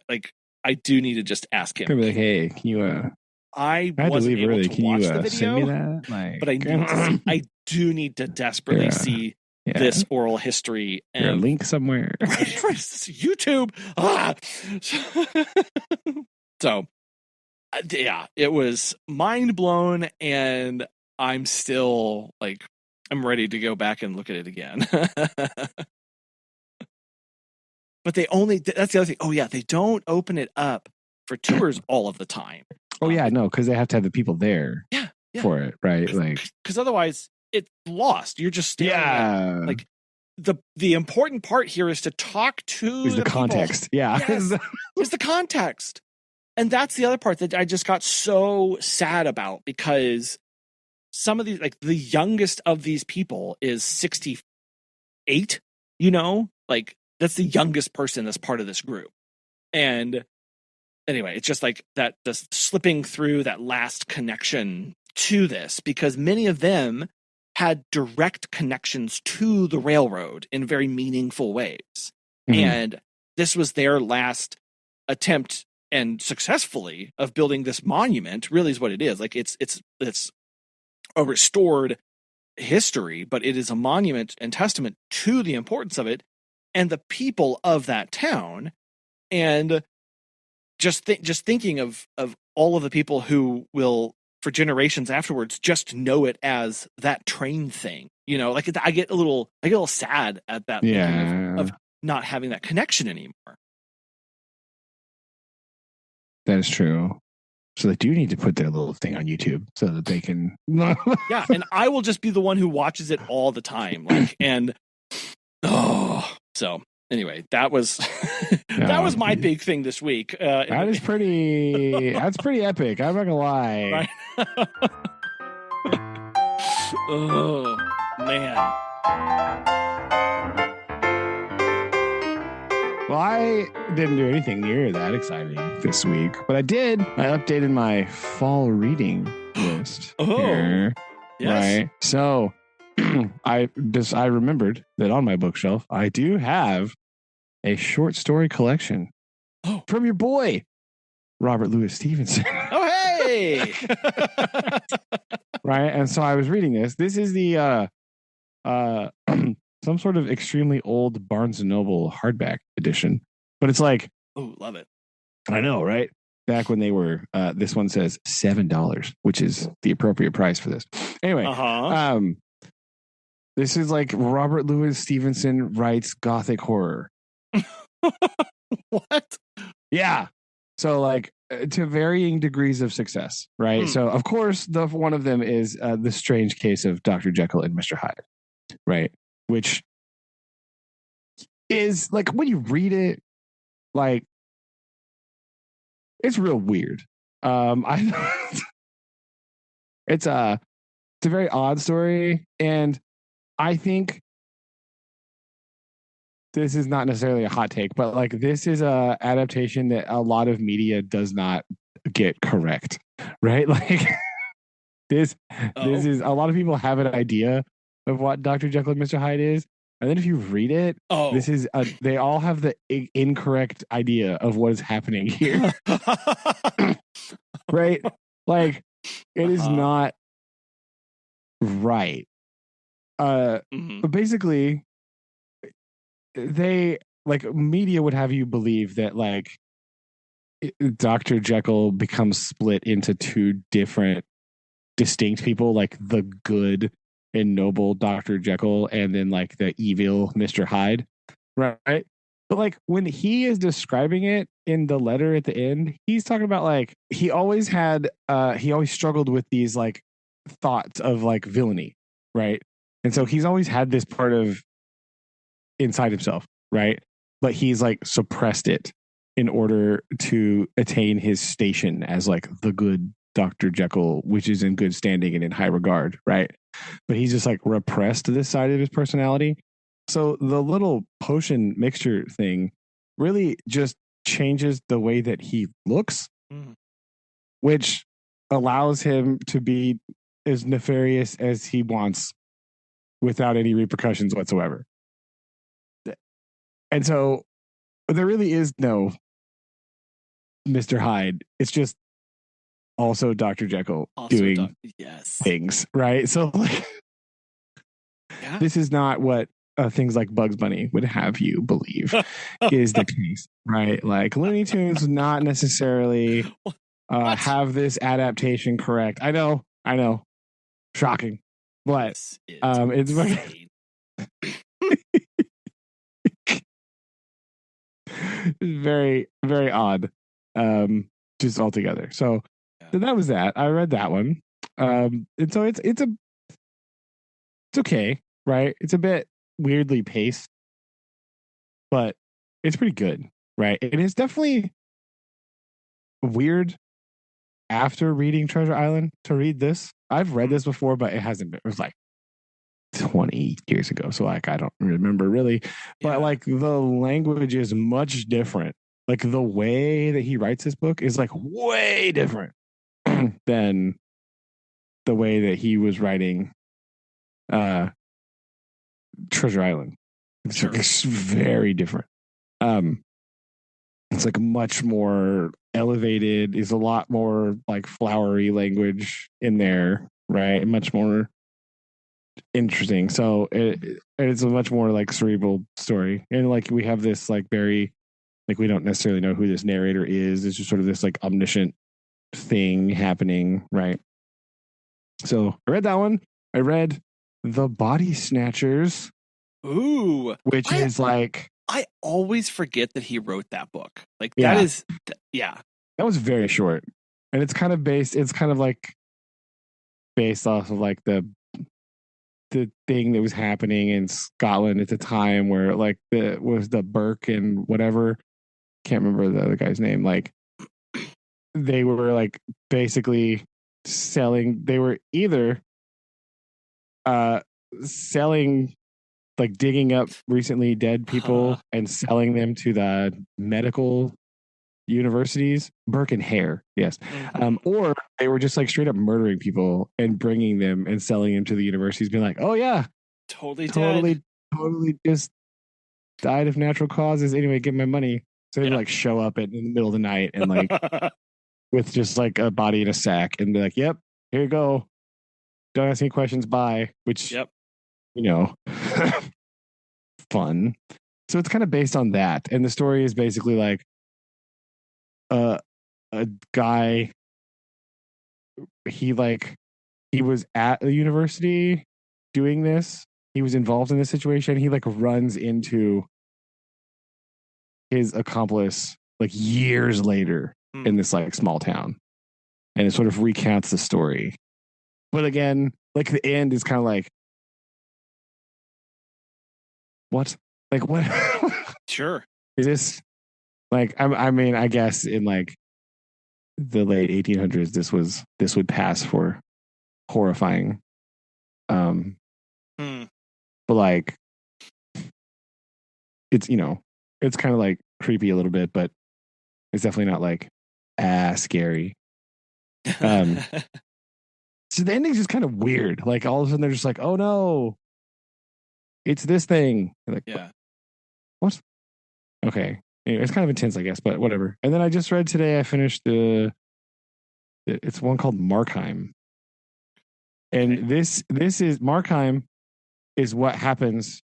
like I do need to just ask him. Like, hey, can you I wasn't able early. to watch the video, send me that? Like, but I do need to desperately see this oral history and a link somewhere. YouTube. So yeah, it was mind blown, and I'm still like, I'm ready to go back and look at it again. But that's the other thing. Oh yeah, they don't open it up for tours all of the time. Oh yeah, no, because they have to have the people there for it, right? Because otherwise it's lost. You're just staring at, like the important part here is to talk to the context. People. Yeah. Yes, is the context. And that's the other part that I just got so sad about, because some of these, like the youngest of these people is 68, like that's the youngest person that's part of this group. And anyway, it's just like that, just slipping through that last connection to this, because many of them had direct connections to the railroad in very meaningful ways. Mm-hmm. And this was their last attempt, and successfully, of building this monument. Really is what it is. Like it's a restored history, but it is a monument and testament to the importance of it and the people of that town. And just thinking of all of the people who will, for generations afterwards, just know it as that train thing. Like I get a little sad at that thinking of not having that connection anymore. That is true. So they do need to put their little thing on YouTube so that they can. Yeah, and I will just be the one who watches it all the time. So anyway, that was that was my big thing this week. That's pretty epic. I'm not gonna lie. Right? Oh man. Well, I didn't do anything near that exciting this week, but I did. I updated my fall reading list. Here, yes. Right. So I remembered that on my bookshelf I do have a short story collection from your boy Robert Louis Stevenson. Oh hey. Right. And so I was reading this. This is the some sort of extremely old Barnes & Noble hardback edition, but it's like, oh, love it. I know, right? Back when they were, this one says $7, which is the appropriate price for this. Anyway, this is like Robert Louis Stevenson writes Gothic horror. What? Yeah. So like to varying degrees of success, right? So of course, one of them is The Strange Case of Dr. Jekyll and Mr. Hyde, right? Which is like when you read it, like it's real weird. It's a very odd story, and I think this is not necessarily a hot take, but like this is a adaptation that a lot of media does not get correct, right? Like this is a lot of people have an idea of what Dr. Jekyll and Mr. Hyde is. And then if you read it, this is they all have the incorrect idea of what is happening here. Right? Like it is not right. But basically they like media would have you believe that like Dr. Jekyll becomes split into two different distinct people, like the good and noble Dr. Jekyll and then like the evil Mr. Hyde, right? But like when he is describing it in the letter at the end, he's talking about like he always struggled with these like thoughts of like villainy, right? And so he's always had this part of inside himself, right? But he's like suppressed it in order to attain his station as like the good Dr. Jekyll, which is in good standing and in high regard, right? But he's just like repressed this side of his personality. So the little potion mixture thing really just changes the way that he looks, which allows him to be as nefarious as he wants without any repercussions whatsoever. And so there really is no Mr. Hyde. It's just also Dr. Jekyll doing things, right? So like, this is not what things like Bugs Bunny would have you believe is the case, right? Like Looney Tunes not necessarily have this adaptation correct. I know, shocking, but it's very, very odd, just altogether. So that was that. I read that one, and so it's okay, right? It's a bit weirdly paced, but it's pretty good, right? It is definitely weird after reading Treasure Island to read this. I've read this before, but it hasn't been. It was like 20 years ago, so like I don't remember really, but like the language is much different. Like the way that he writes this book is like way different than the way that he was writing Treasure Island. It's very different. It's like much more elevated. Is a lot more like flowery language in there, right? Much more interesting. So it's a much more like cerebral story, and like we have this like very like we don't necessarily know who this narrator is. It's just sort of this like omniscient thing happening, right? So I read that one. I read The Body Snatchers. Ooh, which is like I always forget that he wrote that book. Like that is that was very short. And it's kind of based off of like the thing that was happening in Scotland at the time where like the Burke and whatever, can't remember the other guy's name, like they were like basically they were either selling, like digging up recently dead people and selling them to the medical universities, Burke and Hare, yes. Or they were just like straight up murdering people and bringing them and selling them to the universities, being like, oh yeah, totally just died of natural causes. Anyway, get my money. So they would like show up in the middle of the night and like with just like a body in a sack and be like, yep, here you go. Don't ask any questions. Bye. Which, you know, fun. So it's kind of based on that. And the story is basically like a guy, he was at the university doing this. He was involved in this situation. He like runs into his accomplice like years later in this like small town, and it sort of recounts the story. But again, like the end is kind of like, what? Like what? Sure. Is this like? I mean, I guess in like the late 1800s, this would pass for horrifying. But like, it's, you know, it's kind of like creepy a little bit, but it's definitely not like scary. So the ending's just kind of weird. Like all of a sudden they're just like, oh no, it's this thing. Like, what? Okay. Anyway, it's kind of intense, I guess, but whatever. And then I just read today, I finished it's one called Markheim. And this is Markheim is what happens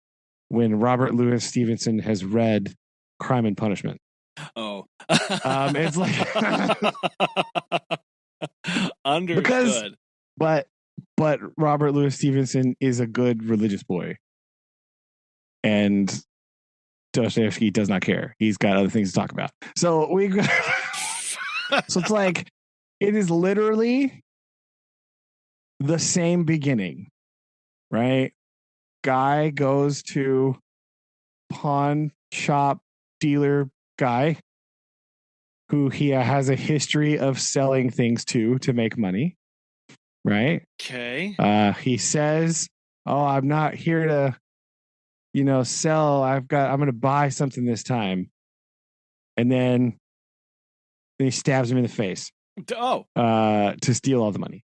when Robert Louis Stevenson has read Crime and Punishment. Oh. It's like understood. But Robert Louis Stevenson is a good religious boy. And Dostoevsky does not care. He's got other things to talk about. So so it's like it is literally the same beginning, right? Guy goes to pawn shop dealer guy who he has a history of selling things to make money, right? Okay. He says, "Oh, I'm not here to, you know, sell. I'm going to buy something this time," and then he stabs him in the face. Oh, to steal all the money.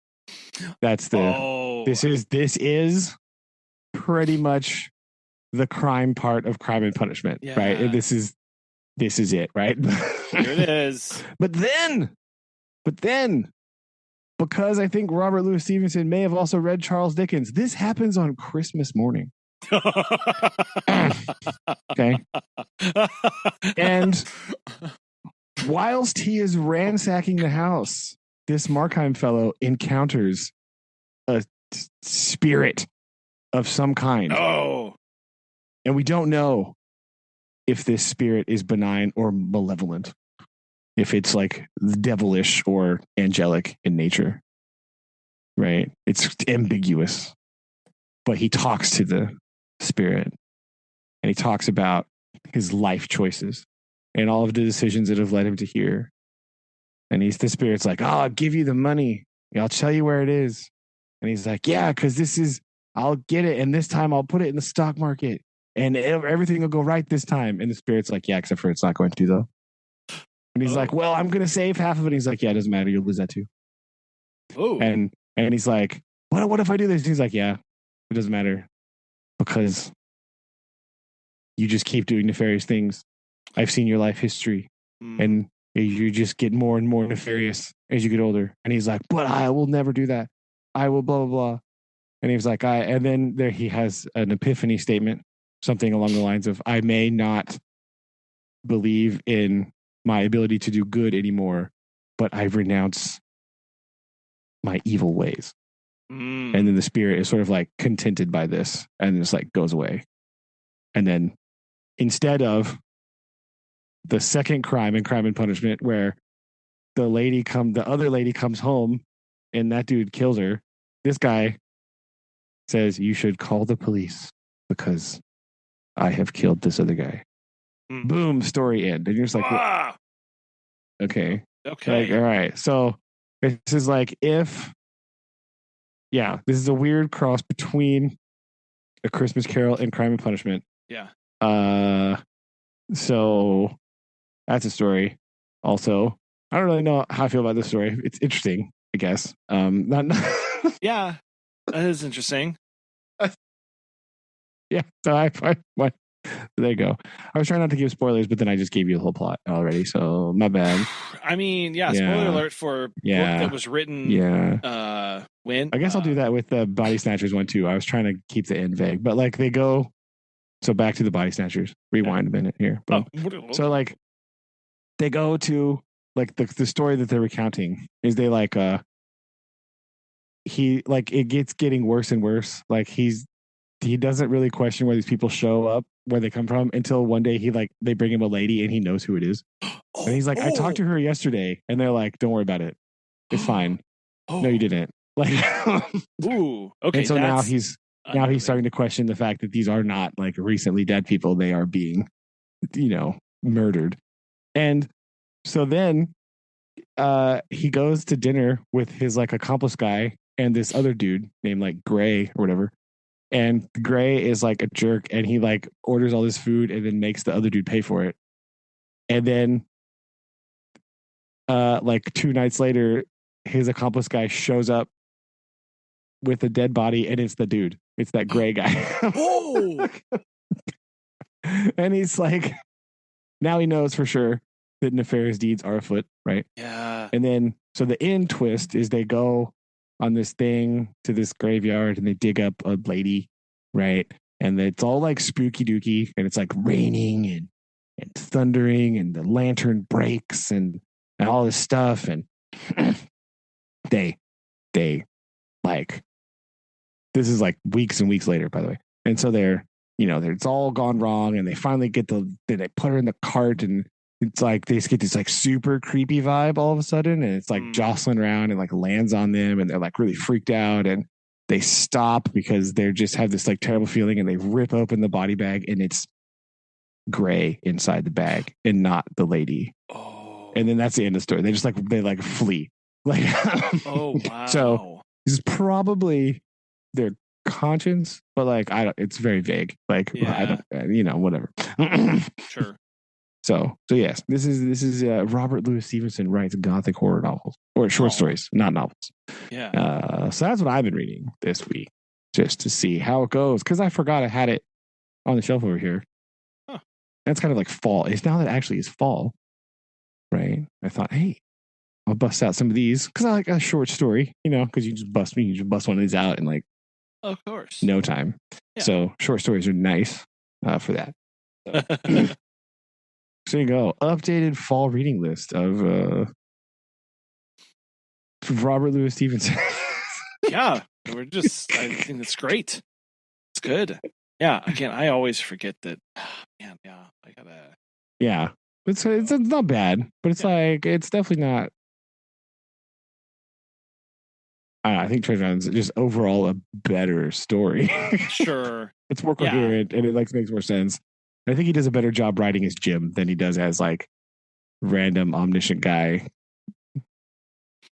That's the. Oh. This is pretty much the crime part of Crime and Punishment, right? And this is it, right? Here it is. But then, because I think Robert Louis Stevenson may have also read Charles Dickens, this happens on Christmas morning. Okay. And whilst he is ransacking the house, this Markheim fellow encounters a spirit of some kind. Oh. And we don't know if this spirit is benign or malevolent, if it's like devilish or angelic in nature, right? It's ambiguous. But he talks to the spirit and he talks about his life choices and all of the decisions that have led him to here. And the spirit's like, "Oh, I'll give you the money. I'll tell you where it is." And he's like, "Yeah, because I'll get it. And this time I'll put it in the stock market and everything will go right this time." And the spirit's like, "Yeah, except for it's not going to though." And he's like, "Well, I'm going to save half of it." And he's like, "Yeah, it doesn't matter. You'll lose that too." Oh. And he's like, what if I do this? And he's like, "Yeah, it doesn't matter because you just keep doing nefarious things. I've seen your life history and you just get more and more nefarious as you get older." And he's like, "But I will never do that. I will blah, blah, blah." And he was like, and then there he has an epiphany statement, something along the lines of, "I may not believe in my ability to do good anymore, but I renounce my evil ways." And then the spirit is sort of like contented by this and just like goes away. And then instead of the second crime in Crime and Punishment, where the other lady comes home and that dude kills her. This guy says, you should call the police because I have killed this other guy. Boom, story end. And you're just like, okay. Okay. Like, all right. So this is like this is a weird cross between A Christmas Carol and Crime and Punishment. Yeah. So that's a story. Also, I don't really know how I feel about this story. It's interesting, I guess. Not Yeah, that is interesting. Yeah. So there you go. I was trying not to give spoilers, but then I just gave you the whole plot already. So my bad. I mean, spoiler alert for a book that was written. Yeah. When? I guess I'll do that with the Body Snatchers one too. I was trying to keep the end vague, but like they go. So back to the Body Snatchers. Rewind a minute here. So like they go to like the story that they're recounting is they like it gets getting worse and worse. Like he doesn't really question where these people show up, where they come from, until one day they bring him a lady and he knows who it is. And he's like, I talked to her yesterday, and they're like, don't worry about it. It's fine. No, you didn't. Like, ooh, okay. And so now he's starting to question the fact that these are not like recently dead people. They are being, murdered. And so then he goes to dinner with his like accomplice guy and this other dude named like Gray or whatever. And Gray is like a jerk, and he like orders all this food and then makes the other dude pay for it. And then like 2 nights later, his accomplice guy shows up with a dead body, and it's the dude. It's that Gray guy. Whoa! And he's like, now he knows for sure that nefarious deeds are afoot, right? Yeah. And then, so the end twist is they go on this thing to this graveyard and they dig up a lady, right? And it's all like spooky dooky, and it's like raining and thundering, and the lantern breaks and all this stuff. And they like, this is like weeks and weeks later, by the way. And so it's all gone wrong, and they finally they put her in the cart, and it's like they just get this like super creepy vibe all of a sudden, and it's like jostling around and like lands on them, and they're like really freaked out, and they stop because they just have this like terrible feeling, and they rip open the body bag, and it's Gray inside the bag and not the lady. Oh. And then that's the end of the story. They just they flee. Like, oh wow. So this is probably their conscience, but like it's very vague. Like, I don't, whatever. Sure. So yes, this is Robert Louis Stevenson writes gothic horror novels or short stories, not novels. Yeah. So that's what I've been reading this week, just to see how it goes, because I forgot I had it on the shelf over here. Huh. That's kind of like fall. It's now that actually is fall, right? I thought, hey, I'll bust out some of these because I like a short story, because you just bust one of these out in like, of course, no time. Yeah. So short stories are nice for that. So you go. Updated fall reading list of Robert Louis Stevenson. Yeah, I think it's great. It's good. Yeah, again, I always forget that. Man, yeah, I gotta. Yeah, it's not bad, but it's like it's definitely not. I think Treasure Island's just overall a better story. Sure, it's more coherent and it makes more sense. I think he does a better job writing as Jim than he does as like random omniscient guy.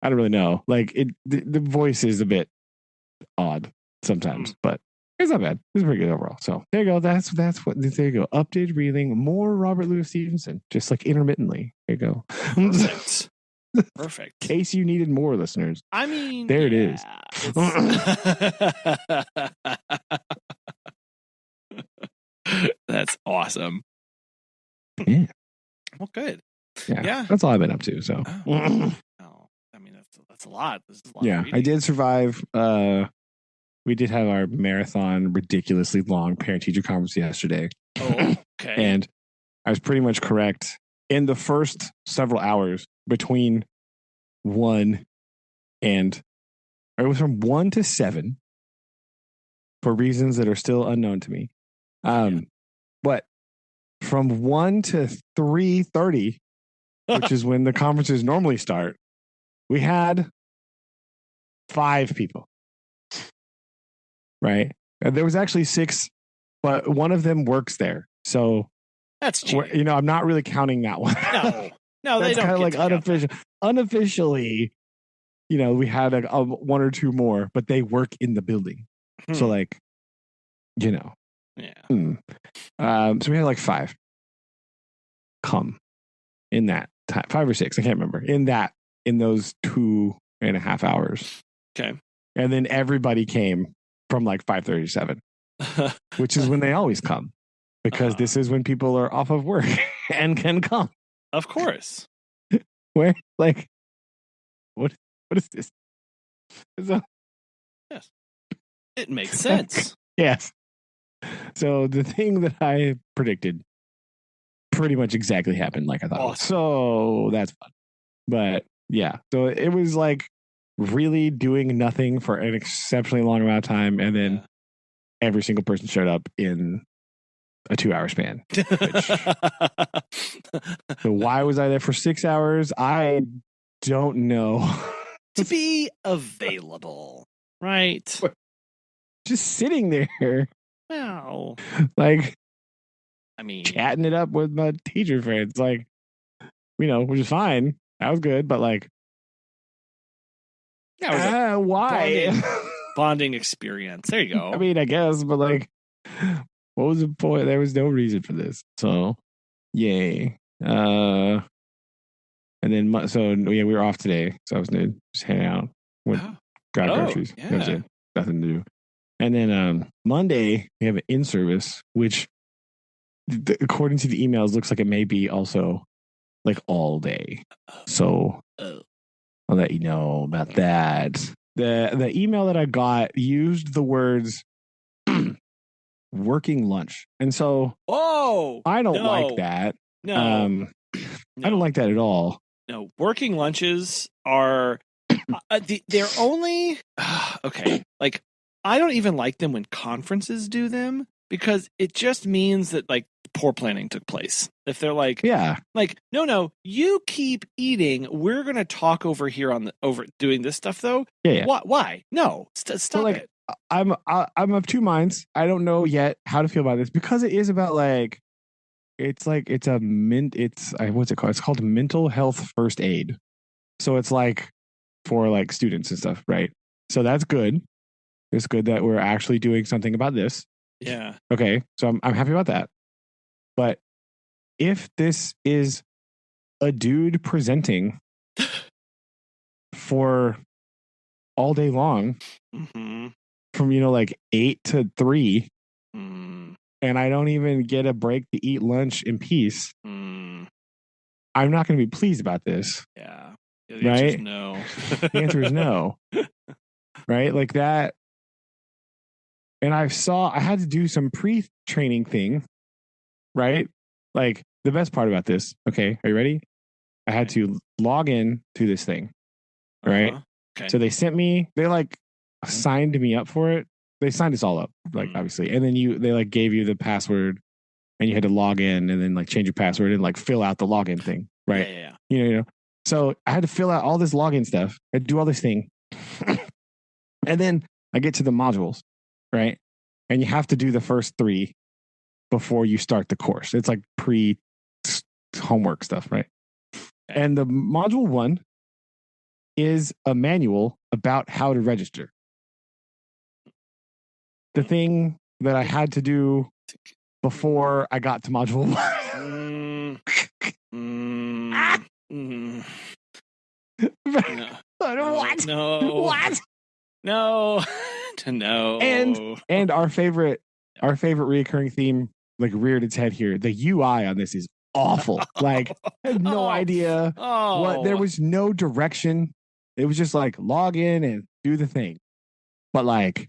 I don't really know. Like the voice is a bit odd sometimes, but it's not bad. It's pretty good overall. So there you go. There you go. Updated reading, more Robert Louis Stevenson, just like intermittently. There you go. Perfect. Perfect. In case you needed more, listeners. I mean, there it is. That's awesome. Yeah. Well, good. Yeah. That's all I've been up to. So. I mean, that's a lot. This is a lot. I did survive. We did have our marathon, ridiculously long parent-teacher conference yesterday. Oh, okay. And I was pretty much correct in the first several hours between 1 and, or it was from 1 to 7 for reasons that are still unknown to me. But from 1 to 3:30, which is when the conferences normally start, we had 5 people. Right? And there was actually 6, but one of them works there. So that's cheating. You know, I'm not really counting that one. No, that's they don't. Kind of like unofficial. Unofficially, you know, we had a 1 or 2 more, but they work in the building. So like, you know, yeah. So we had like 5 come in that time, 5 or 6, I can't remember. In those 2.5 hours. Okay. And then everybody came from like 5:30 to 7, which is when they always come, because this is when people are off of work and can come. Of course. Where like, what is this? Yes, it makes sense. Yes. So the thing that I predicted pretty much exactly happened like I thought. Awesome. So that's fun. But yeah, so it was like really doing nothing for an exceptionally long amount of time, and then every single person showed up in a 2-hour span. So why was I there for 6 hours? I don't know. To be available, right? Just sitting there. Wow. Like, I mean, chatting it up with my teacher friends, like, you know, which is fine. That was good, but like, why? Bonding experience. There you go. I mean, I guess, but like, what was the point? There was no reason for this. So, yay. And then, we were off today. So I was just hanging out, got groceries. Yeah. That was it. Nothing to do. And then Monday, we have an in-service, which, according to the emails, looks like it may be also like all day. So I'll let you know about that. The email that I got used the words working lunch. And so I don't like that. No. I don't like that at all. No, working lunches are they're only okay. Like, I don't even like them when conferences do them, because it just means that like poor planning took place. If they're like, no, you keep eating. We're gonna talk over here over doing this stuff though. Yeah. Why? No, stop it. I'm of 2 minds. I don't know yet how to feel about this, because it is about like, it's what's it called? It's called mental health first aid. So it's like for like students and stuff, right? So that's good. It's good that we're actually doing something about this. Yeah. Okay. So I'm happy about that. But if this is a dude presenting for all day long, from, you know, like 8 to 3, and I don't even get a break to eat lunch in peace, I'm not going to be pleased about this. Yeah. The answer is no. The answer is no. Right? Like that. And I had to do some pre-training thing, right? Like, the best part about this, okay, are you ready? I had to log in to this thing, right? Okay. So they like signed me up for it. They signed us all up, like, obviously. And then they like gave you the password, and you had to log in and then like change your password and like fill out the login thing, right? Yeah. You know. So I had to fill out all this login stuff. I had to do all this thing. And then I get to the modules, right? And you have to do the first 3 before you start the course. It's like pre-homework stuff, right? Okay. And the module 1 is a manual about how to register. The thing that I had to do before I got to module 1. What? No. No. And our favorite reoccurring theme like reared its head here. The UI on this is awful. Like, I have no idea what. There was no direction. It was just like log in and do the thing. But like,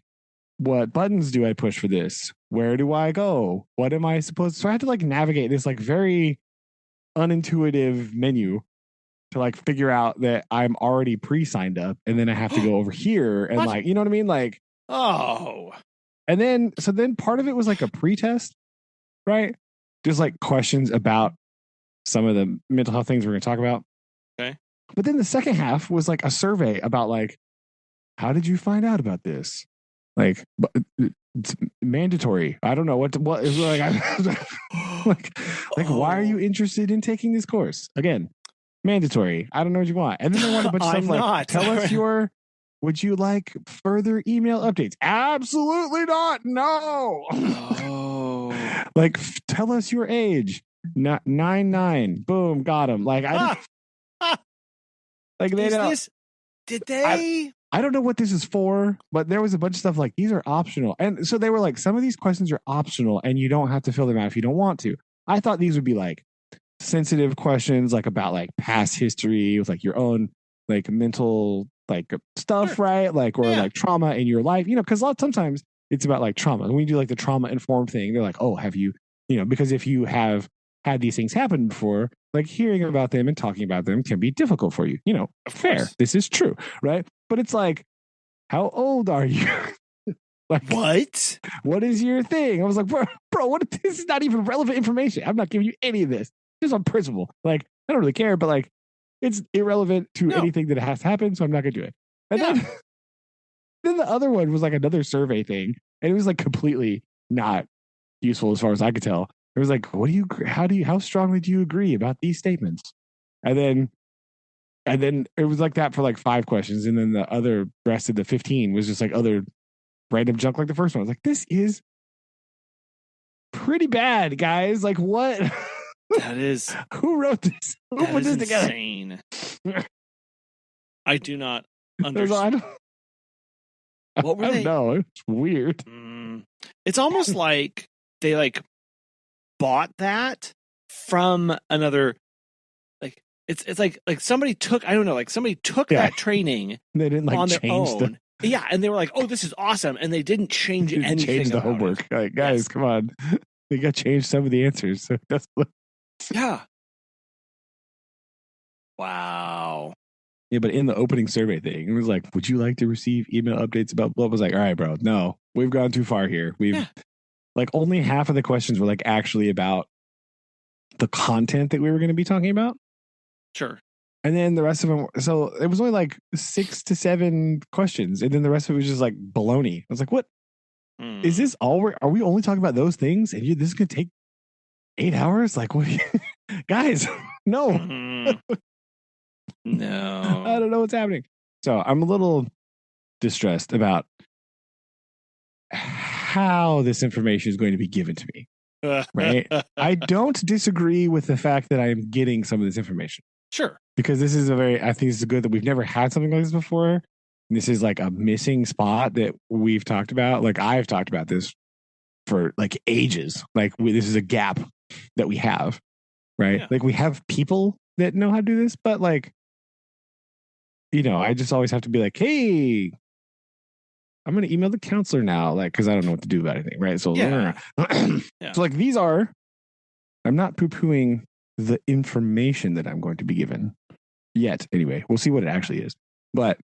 what buttons do I push for this? Where do I go? What am I supposed to? So I had to like navigate this like very unintuitive menu to like figure out that I'm already pre-signed up, and then I have to go over here and like, you know what I mean? Like, and then part of it was like a pre-test, right? Just like questions about some of the mental health things we're going to talk about. Okay. But then the second half was like a survey about like, how did you find out about this? Like, it's mandatory. I don't know what is like. Why are you interested in taking this course? Again, mandatory. I don't know what you want. And then they want a bunch of stuff like, tell us would you like further email updates? Absolutely not. No. Oh. Like, tell us your age. 99. Boom. Got him. Like, Did they? I don't know what this is for, but there was a bunch of stuff like these are optional. And so they were like, some of these questions are optional and you don't have to fill them out if you don't want to. I thought these would be like sensitive questions, like about like past history with like your own like mental like stuff, sure. Right? Like, or like trauma in your life, you know, because sometimes it's about like trauma. When you do like the trauma informed thing, they're like, oh, have you, you know, because if you have had these things happen before, like hearing about them and talking about them can be difficult for you, you know, fair. This is true, right? But it's like, how old are you? Like, what is your thing? I was like, bro, what? This is not even relevant information. I'm not giving you any of this. Just on principle. Like, I don't really care, but like, it's irrelevant to anything that has to happen, so I'm not gonna do it. And then the other one was like another survey thing, and it was like completely not useful as far as I could tell. It was like, how strongly do you agree about these statements? And then it was like that for like 5 questions. And then the rest of the 15 was just like other random junk like the first one. I was like, this is pretty bad, guys. Like, what? That is. Who wrote this? Who put this together? Insane. I do not understand. What were they? I don't know. It's weird. It's almost like they like bought that from another, like it's like somebody took, I don't know, like somebody took that training they didn't like on their own. Yeah, and they were like, oh, this is awesome, and they didn't change anything. Change the homework. Like, guys, come on. They got to change some of the answers. So that's yeah. Wow. Yeah, but in the opening survey thing, it was like, would you like to receive email updates about blah? I was like, all right, bro, no, we've gone too far here. We've like only half of the questions were like actually about the content that we were going to be talking about. Sure. And then the rest of them, so it was only like 6 to 7 questions. And then the rest of it was just like baloney. I was like, what? Is this all are we only talking about those things? And this is going to take 8 hours? Like, what? Guys, no. No. I don't know what's happening. So I'm a little distressed about how this information is going to be given to me. Right? I don't disagree with the fact that I'm getting some of this information. Sure. Because this is I think it's good that we've never had something like this before. This is like a missing spot that we've talked about. Like I've talked about this for like ages. Like this is a gap that we have, right? Yeah. Like we have people that know how to do this, but like, you know, I just always have to be like, hey, I'm going to email the counselor now. Like, cause I don't know what to do about anything. Right. So, so like I'm not poo-pooing the information that I'm going to be given yet. Anyway, we'll see what it actually is. But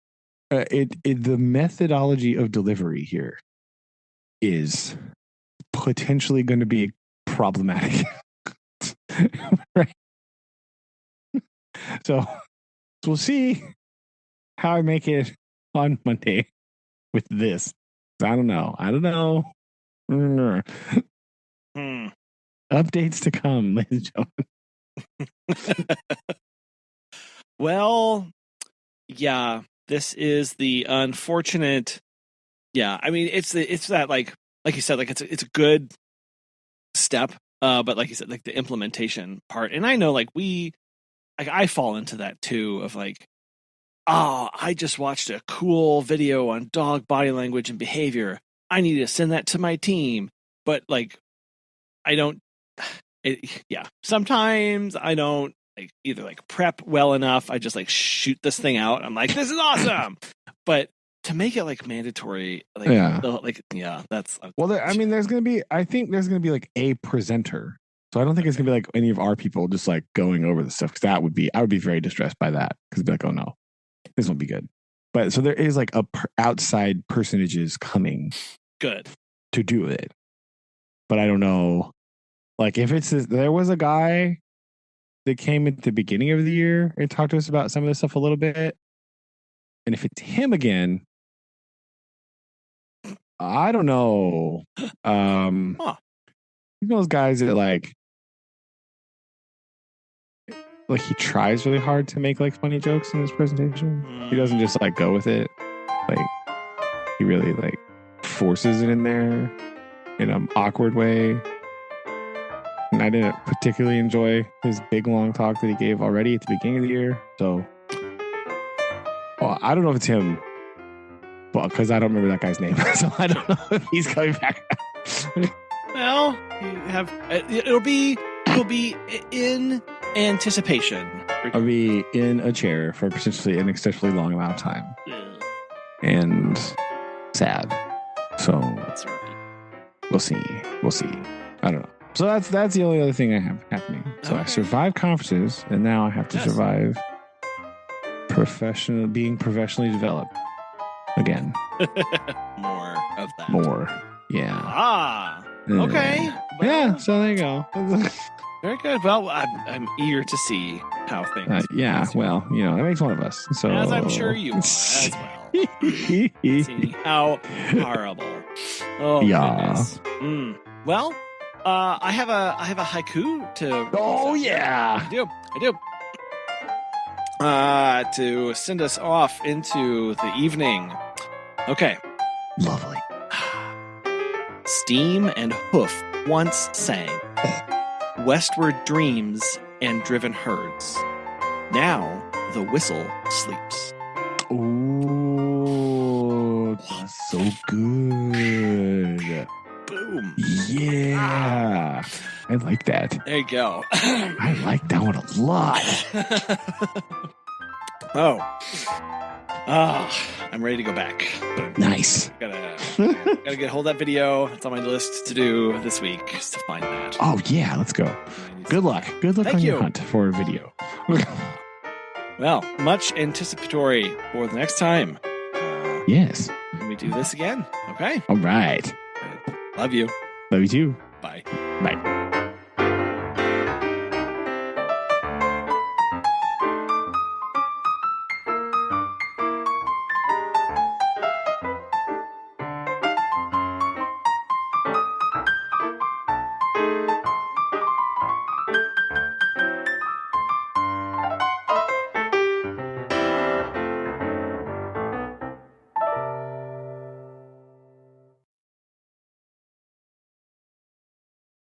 the methodology of delivery here is potentially going to be problematic. Right? So we'll see how I make it on Monday with this. I don't know. Updates to come, ladies and gentlemen. Well, yeah, this is the unfortunate. Yeah, I mean, it's that like you said, like it's a good step, but like you said, like the implementation part, and I know like I fall into that too of like, oh, I just watched a cool video on dog body language and behavior. I need to send that to my team, but like, I don't. Sometimes I don't like either like prep well enough. I just like shoot this thing out. I'm like, this is awesome. But to make it like mandatory, like, that's well. I mean, I think there's going to be like a presenter. So I don't think it's going to be like any of our people just like going over the stuff. Cause I would be very distressed by that. Cause be like, oh no, this won't be good. But so there is like outside personages coming good to do it. But I don't know. Like if there was a guy that came at the beginning of the year and talked to us about some of this stuff a little bit. And if it's him again, I don't know. He's one of those guys that like he tries really hard to make like funny jokes in his presentation. He doesn't just like go with it. Like he really like forces it in there in an awkward way. And I didn't particularly enjoy his big long talk that he gave already at the beginning of the year. So I don't know if it's him. Well, because I don't remember that guy's name. So I don't know if he's coming back. Well, it'll be in anticipation. I'll be in a chair for potentially an exceptionally long amount of time. And sad. So we'll see. I don't know. So that's the only other thing I have happening. So I survived conferences, and now I have to survive being professionally developed again. More of that. More. Yeah. Okay. Yeah. So there you go. Very good. Well, I'm eager to see how things. Yeah. Well, that makes one of us. So as I'm sure you are as well. See how horrible. Oh yeah. Goodness. Well, I have a haiku to. Oh yeah. I do. To send us off into the evening. Okay. Lovely. Steam and Hoof once sang Westward dreams and driven herds. Now the whistle sleeps. Ooh, that's so good. Boom. Yeah. I like that. There you go. I like that one a lot. I'm ready to go back. Nice. Gotta get hold of that video. It's on my list to do this week, just to find that. Oh yeah, let's go. Good luck. On your hunt for a video. Well, much anticipatory for the next time. Yes. When we do this again. Okay. All right. Love you. Love you too. Bye. Bye.